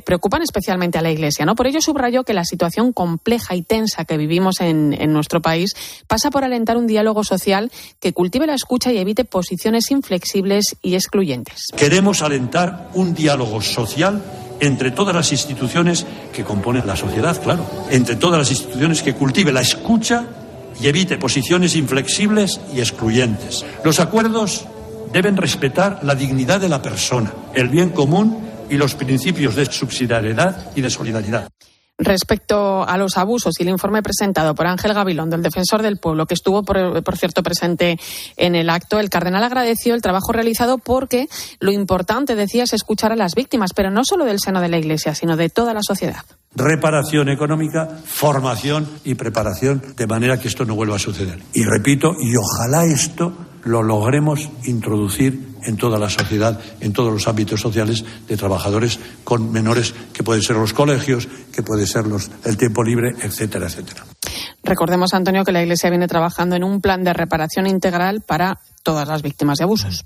preocupan especialmente a la Iglesia, ¿no? Por ello subrayó que la situación compleja y tensa que vivimos en nuestro país pasa por alentar un diálogo social que cultive la escucha y evite posiciones inflexibles y excluyentes. Queremos alentar un diálogo social entre todas las instituciones que componen la sociedad, claro, entre todas las instituciones que cultive la escucha y evite posiciones inflexibles y excluyentes. Los acuerdos deben respetar la dignidad de la persona, el bien común y los principios de subsidiariedad y de solidaridad. Respecto a los abusos y el informe presentado por Ángel Gabilondo, el defensor del pueblo, que estuvo, por cierto, presente en el acto, el cardenal agradeció el trabajo realizado porque lo importante, decía, es escuchar a las víctimas, pero no solo del seno de la Iglesia, sino de toda la sociedad. Reparación económica, formación y preparación, de manera que esto no vuelva a suceder. Y repito, y ojalá esto lo logremos introducir en toda la sociedad, en todos los ámbitos sociales de trabajadores con menores, que pueden ser los colegios, que puede ser el tiempo libre, etcétera, etcétera. Recordemos, Antonio, que la Iglesia viene trabajando en un plan de reparación integral para todas las víctimas de abusos.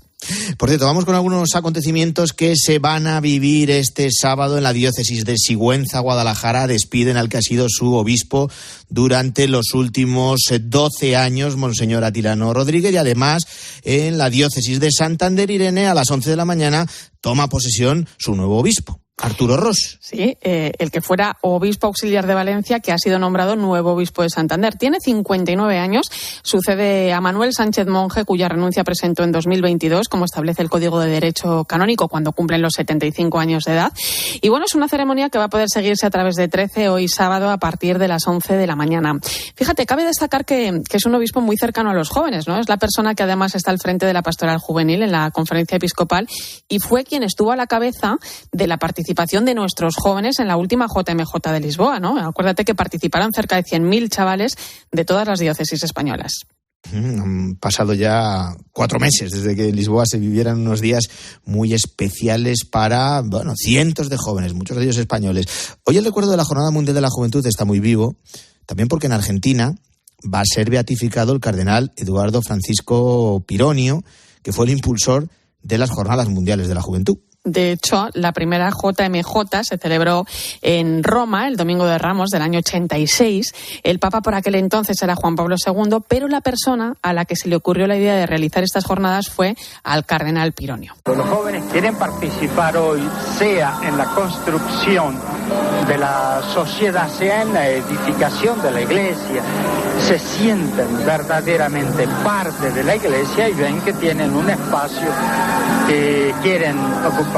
Por cierto, vamos con algunos acontecimientos que se van a vivir este sábado en la diócesis de Sigüenza, Guadalajara. Despiden al que ha sido su obispo durante los últimos 12 años, Monseñor Atilano Rodríguez, y además en la diócesis de Santander, Irene, a las 11 de la mañana toma posesión su nuevo obispo, Arturo Ros. Sí, el que fuera obispo auxiliar de Valencia, que ha sido nombrado nuevo obispo de Santander. Tiene 59 años, sucede a Manuel Sánchez Monje, cuya renuncia presentó en 2022, como establece el Código de Derecho Canónico, cuando cumplen los 75 años de edad. Y bueno, es una ceremonia que va a poder seguirse a través de 13 hoy sábado a partir de las 11 de la mañana. Fíjate, cabe destacar que es un obispo muy cercano a los jóvenes, ¿no? Es la persona que además está al frente de la pastoral juvenil en la conferencia episcopal y fue quien estuvo a la cabeza de la participación de nuestros jóvenes en la última JMJ de Lisboa, ¿no? Acuérdate que participaron cerca de 100.000 chavales de todas las diócesis españolas. Han pasado ya 4 meses desde que en Lisboa se vivieran unos días muy especiales para, cientos de jóvenes, muchos de ellos españoles. Hoy el recuerdo de la Jornada Mundial de la Juventud está muy vivo, también porque en Argentina va a ser beatificado el cardenal Eduardo Francisco Pironio, que fue el impulsor de las Jornadas Mundiales de la Juventud. De hecho, la primera JMJ se celebró en Roma el Domingo de Ramos del año 86. El Papa por aquel entonces era Juan Pablo II, pero la persona a la que se le ocurrió la idea de realizar estas jornadas fue al cardenal Pironio. Los jóvenes quieren participar hoy, sea en la construcción de la sociedad, sea en la edificación de la iglesia, se sienten verdaderamente parte de la iglesia y ven que tienen un espacio que quieren ocupar.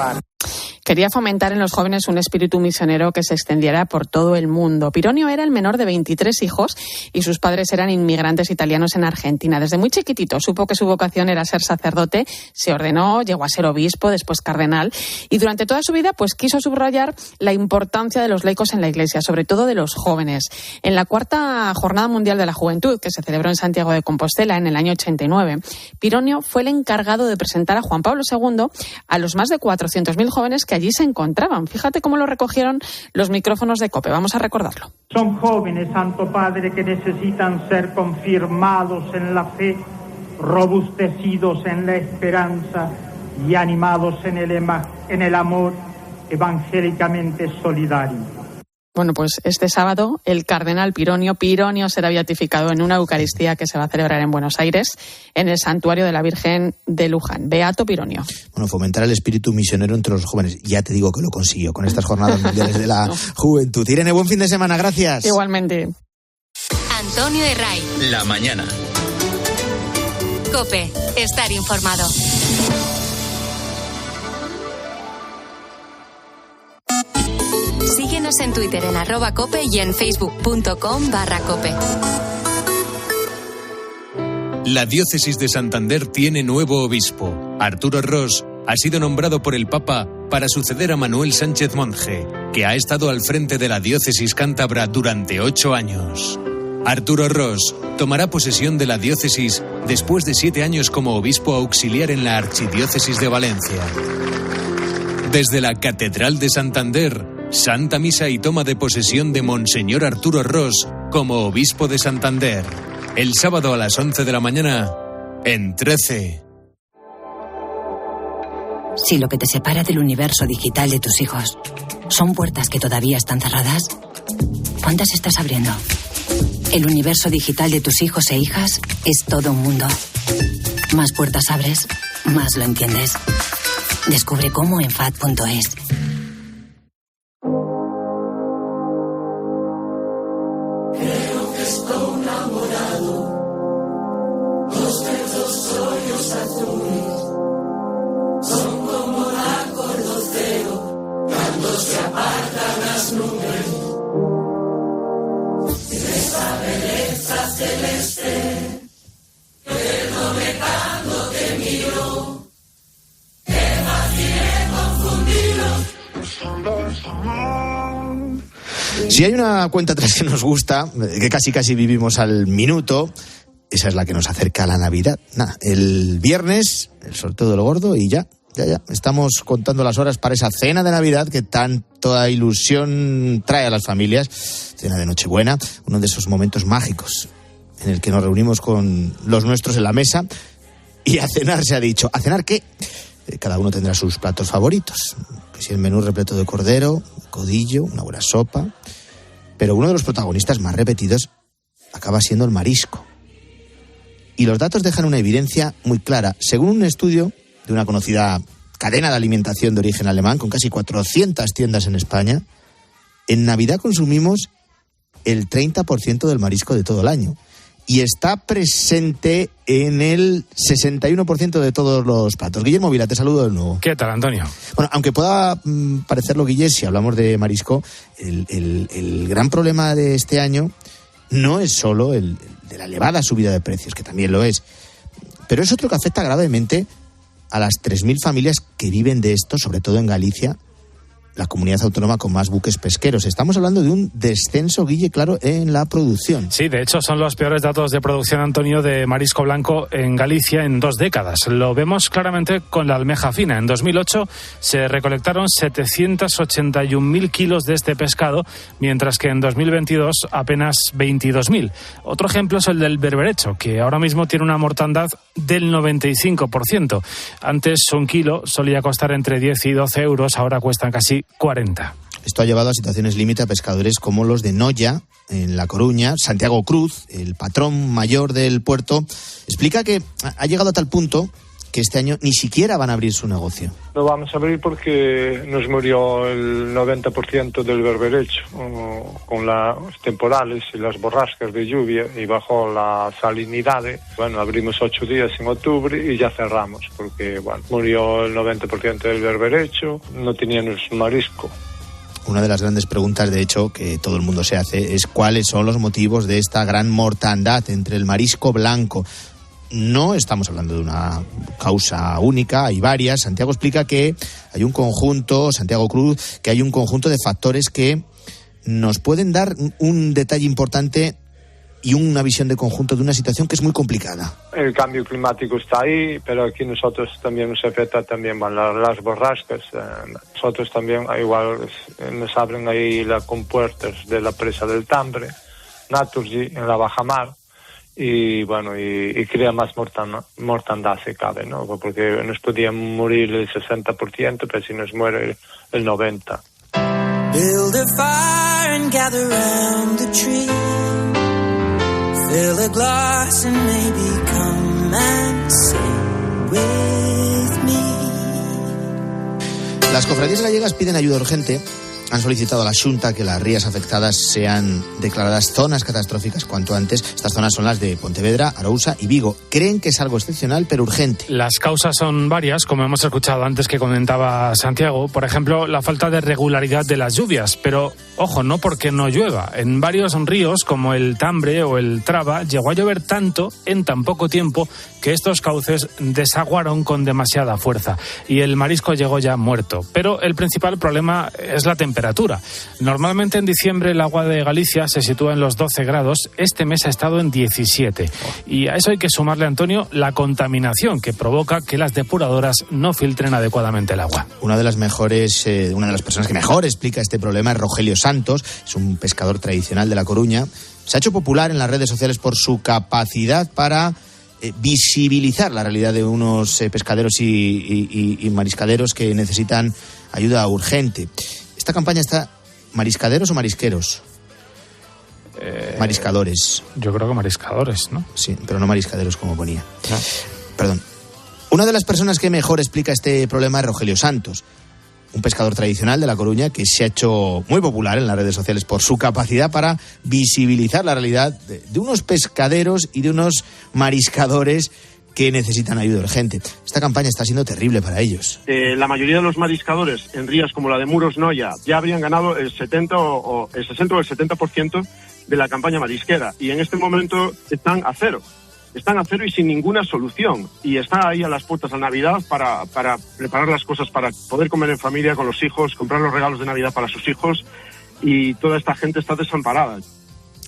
Quería fomentar en los jóvenes un espíritu misionero que se extendiera por todo el mundo. Pironio era el menor de 23 hijos y sus padres eran inmigrantes italianos en Argentina. Desde muy chiquitito supo que su vocación era ser sacerdote, se ordenó, llegó a ser obispo, después cardenal, y durante toda su vida pues quiso subrayar la importancia de los laicos en la Iglesia, sobre todo de los jóvenes. En la 4ª Jornada Mundial de la Juventud, que se celebró en Santiago de Compostela en el año 89, Pironio fue el encargado de presentar a Juan Pablo II a los más de 400.000 jóvenes que allí se encontraban. Fíjate cómo lo recogieron los micrófonos de COPE. Vamos a recordarlo. Son jóvenes, Santo Padre, que necesitan ser confirmados en la fe, robustecidos en la esperanza y animados en el amor evangélicamente solidario. Bueno, pues este sábado el cardenal Pironio será beatificado en una Eucaristía que se va a celebrar en Buenos Aires, en el Santuario de la Virgen de Luján. Beato Pironio. Bueno, fomentar el espíritu misionero entre los jóvenes. Ya te digo que lo consiguió con estas Jornadas Mundiales de la Juventud. Irene, buen fin de semana, gracias. Igualmente. Antonio Herray. La mañana. COPE. Estar informado. Síguenos en Twitter en @cope y en facebook.com/cope. La diócesis de Santander tiene nuevo obispo. Arturo Ros ha sido nombrado por el Papa para suceder a Manuel Sánchez Monje, que ha estado al frente de la diócesis cántabra durante 8 años. Arturo Ros tomará posesión de la diócesis después de 7 años como obispo auxiliar en la archidiócesis de Valencia. Desde la Catedral de Santander, Santa Misa y toma de posesión de Monseñor Arturo Ros como obispo de Santander. El sábado a las 11 de la mañana, en 13. Si lo que te separa del universo digital de tus hijos son puertas que todavía están cerradas, ¿cuántas estás abriendo? El universo digital de tus hijos e hijas es todo un mundo. Más puertas abres, más lo entiendes. Descubre cómo en FAD.es. Creo que estoy enamorado. Los versos hoyos azules son como la cordocero cuando se apartan las nubes. Esa belleza celeste perdone cuando te miro, te vacilé confundido. Si hay una cuenta atrás que nos gusta, que casi vivimos al minuto, esa es la que nos acerca a la Navidad. El viernes, el sorteo de lo gordo y ya. Estamos contando las horas para esa cena de Navidad que tanta ilusión trae a las familias. Cena de Nochebuena, uno de esos momentos mágicos en el que nos reunimos con los nuestros en la mesa y a cenar se ha dicho. ¿A cenar qué? Cada uno tendrá sus platos favoritos. Que si el menú repleto de cordero, codillo, una buena sopa. Pero uno de los protagonistas más repetidos acaba siendo el marisco. Y los datos dejan una evidencia muy clara. Según un estudio de una conocida cadena de alimentación de origen alemán, con casi 400 tiendas en España, en Navidad consumimos el 30% del marisco de todo el año. Y está presente en el 61% de todos los platos. Guillermo Vila, te saludo de nuevo. ¿Qué tal, Antonio? Bueno, aunque pueda parecerlo, Guille, si hablamos de marisco, el gran problema de este año no es solo el de la elevada subida de precios, que también lo es, pero es otro que afecta gravemente a las 3.000 familias que viven de esto, sobre todo en Galicia, la comunidad autónoma con más buques pesqueros. Estamos hablando de un descenso, Guille, claro, en la producción. Sí, de hecho son los peores datos de producción, Antonio, de marisco blanco en Galicia en 2 décadas. Lo vemos claramente con la almeja fina. En 2008 se recolectaron 781.000 kilos de este pescado, mientras que en 2022 apenas 22.000. Otro ejemplo es el del berberecho, que ahora mismo tiene una mortandad del 95%. Antes un kilo solía costar entre 10 y 12 euros, ahora cuestan casi 40. Esto ha llevado a situaciones límite a pescadores como los de Noya, en La Coruña. Santiago Cruz, el patrón mayor del puerto, explica que ha llegado a tal punto que este año ni siquiera van a abrir su negocio. No vamos a abrir porque nos murió el 90% del berberecho con las temporales y las borrascas de lluvia y bajó la salinidad. Bueno, abrimos 8 días en octubre y ya cerramos porque, bueno, murió el 90% del berberecho, no teníamos marisco. Una de las grandes preguntas, de hecho, que todo el mundo se hace es cuáles son los motivos de esta gran mortandad entre el marisco blanco. No estamos hablando de una causa única, hay varias. Santiago explica que hay un conjunto, Santiago Cruz, que hay un conjunto de factores que nos pueden dar un detalle importante y una visión de conjunto de una situación que es muy complicada. El cambio climático está ahí, pero aquí nosotros también nos afecta también las borrascas. Nosotros también igual nos abren ahí las compuertas de la presa del Tambre, Naturgy, en la bajamar. Y bueno, y crea más mortandad si cabe, ¿no? Porque nos podía morir el 60%, pero si nos muere el 90%. Build a fire and gather round the tree. Fill a glass and maybe come and sing with me. Las cofradías gallegas piden ayuda urgente. Han solicitado a la Xunta que las rías afectadas sean declaradas zonas catastróficas cuanto antes. Estas zonas son las de Pontevedra, Arousa y Vigo. Creen que es algo excepcional pero urgente. Las causas son varias, como hemos escuchado antes que comentaba Santiago. Por ejemplo, la falta de regularidad de las lluvias. Pero, ojo, no porque no llueva. En varios ríos, como el Tambre o el Traba, llegó a llover tanto en tan poco tiempo que estos cauces desaguaron con demasiada fuerza. Y el marisco llegó ya muerto. Pero el principal problema es la temperatura. Normalmente en diciembre el agua de Galicia se sitúa en los 12 grados, este mes ha estado en 17. Y a eso hay que sumarle, Antonio, la contaminación que provoca que las depuradoras no filtren adecuadamente el agua. Una de las personas que mejor explica este problema es Rogelio Santos, es un pescador tradicional de La Coruña. Se ha hecho popular en las redes sociales por su capacidad para visibilizar la realidad de unos pescaderos y mariscaderos que necesitan ayuda urgente. Esta campaña está... ¿Mariscaderos o marisqueros? Mariscadores. Yo creo que mariscadores, ¿no? Sí, pero no mariscaderos como ponía. No. Perdón. Una de las personas que mejor explica este problema es Rogelio Santos, un pescador tradicional de La Coruña que se ha hecho muy popular en las redes sociales por su capacidad para visibilizar la realidad de unos pescaderos y de unos mariscadores que necesitan ayuda urgente. Esta campaña está siendo terrible para ellos. La mayoría de los mariscadores en rías como la de Muros Noya ya habrían ganado el 60 o el 60 o el 70% de la campaña marisquera y en este momento están a cero. Están a cero y sin ninguna solución. Y están ahí a las puertas de Navidad para preparar las cosas para poder comer en familia con los hijos, comprar los regalos de Navidad para sus hijos, y toda esta gente está desamparada.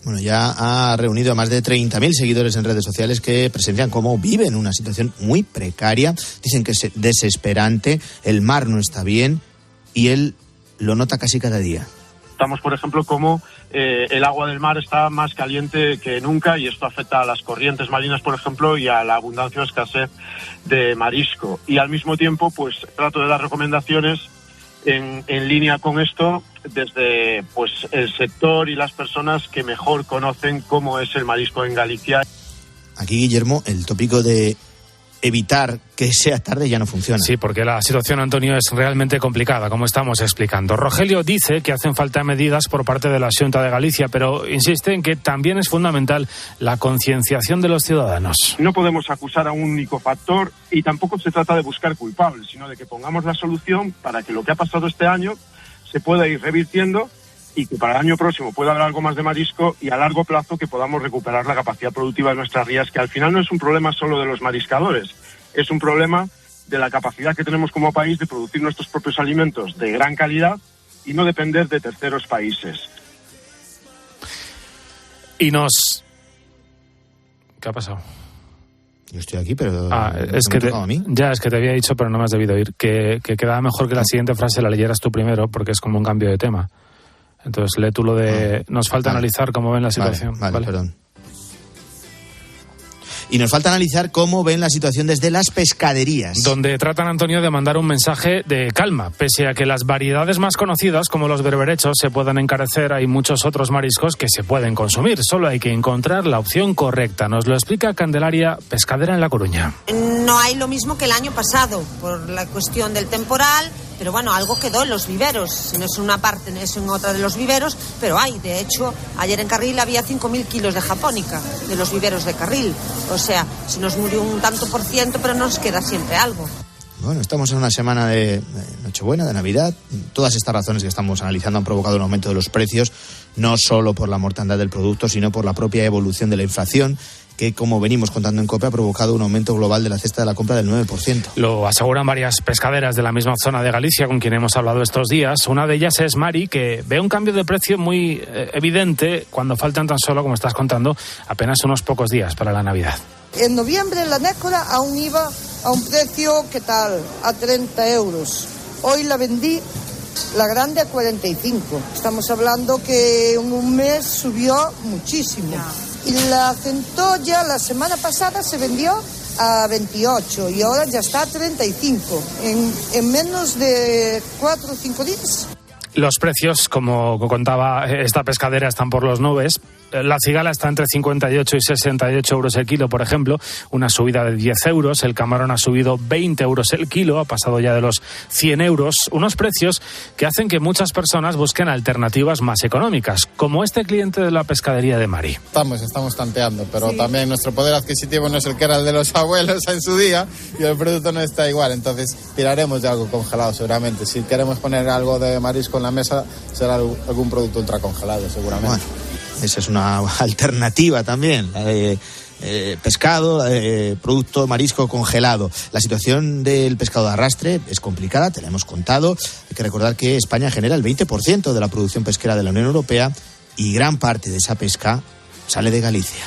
Bueno, ya ha reunido a más de 30.000 seguidores en redes sociales que presencian cómo viven una situación muy precaria. Dicen que es desesperante, el mar no está bien y él lo nota casi cada día. Estamos, por ejemplo, como el agua del mar está más caliente que nunca y esto afecta a las corrientes marinas, por ejemplo, y a la abundancia o escasez de marisco. Y al mismo tiempo, pues trato de dar recomendaciones en línea con esto desde pues el sector y las personas que mejor conocen cómo es el marisco en Galicia. Aquí, Guillermo, el tópico de evitar que sea tarde ya no funciona. Sí, porque la situación, Antonio, es realmente complicada, como estamos explicando. Rogelio dice que hacen falta medidas por parte de la Xunta de Galicia, pero insiste en que también es fundamental la concienciación de los ciudadanos. No podemos acusar a un único factor y tampoco se trata de buscar culpables, sino de que pongamos la solución para que lo que ha pasado este año se pueda ir revirtiendo y que para el año próximo pueda haber algo más de marisco y a largo plazo que podamos recuperar la capacidad productiva de nuestras rías, que al final no es un problema solo de los mariscadores, es un problema de la capacidad que tenemos como país de producir nuestros propios alimentos de gran calidad y no depender de terceros países. Y nos... ¿Qué ha pasado? Yo estoy aquí, pero es que a mí. Ya, es que te había dicho, pero no me has debido oír, que quedaba mejor que la siguiente frase la leyeras tú primero, porque es como un cambio de tema. Entonces, lee tú lo de... Nos falta analizar cómo ven la situación. Vale, perdón. Y nos falta analizar cómo ven la situación desde las pescaderías. Donde tratan, Antonio, de mandar un mensaje de calma. Pese a que las variedades más conocidas, como los berberechos, se puedan encarecer, hay muchos otros mariscos que se pueden consumir. Solo hay que encontrar la opción correcta. Nos lo explica Candelaria, pescadera en La Coruña. No hay lo mismo que el año pasado, por la cuestión del temporal, pero bueno, algo quedó en los viveros. Si no es en una parte, no es en otra de los viveros, pero hay. De hecho, ayer en Carril había 5.000 kilos de japónica, de los viveros de Carril. O sea, se nos murió un tanto por ciento, pero nos queda siempre algo. Bueno, estamos en una semana de Nochebuena, de Navidad. Todas estas razones que estamos analizando han provocado un aumento de los precios, no solo por la mortandad del producto, sino por la propia evolución de la inflación, que, como venimos contando en COPE, ha provocado un aumento global de la cesta de la compra del 9%. Lo aseguran varias pescaderas de la misma zona de Galicia con quien hemos hablado estos días. Una de ellas es Mari, que ve un cambio de precio muy evidente cuando faltan tan solo, como estás contando, apenas unos pocos días para la Navidad. En noviembre la nécora aún iba a un precio, ¿qué tal?, a 30 euros. Hoy la vendí, la grande, a 45. Estamos hablando que en un mes subió muchísimo. Y la centolla la semana pasada se vendió a 28 y ahora ya está a 35. En menos de 4 o 5 días. Los precios, como contaba esta pescadera, están por las nubes. La cigala está entre 58 y 68 euros el kilo, por ejemplo, una subida de 10 euros. El camarón ha subido 20 euros el kilo, ha pasado ya de los 100 euros. Unos precios que hacen que muchas personas busquen alternativas más económicas, como este cliente de la pescadería de Mari. Estamos tanteando, pero sí, también nuestro poder adquisitivo no es el que era el de los abuelos en su día y el producto no está igual. Entonces tiraremos de algo congelado seguramente. Si queremos poner algo de marisco en la mesa, será algún producto ultracongelado seguramente. Bueno, esa es una alternativa también, la de pescado, la de producto marisco congelado. La situación del pescado de arrastre es complicada, te la hemos contado. Hay que recordar que España genera el 20% de la producción pesquera de la Unión Europea y gran parte de esa pesca sale de Galicia.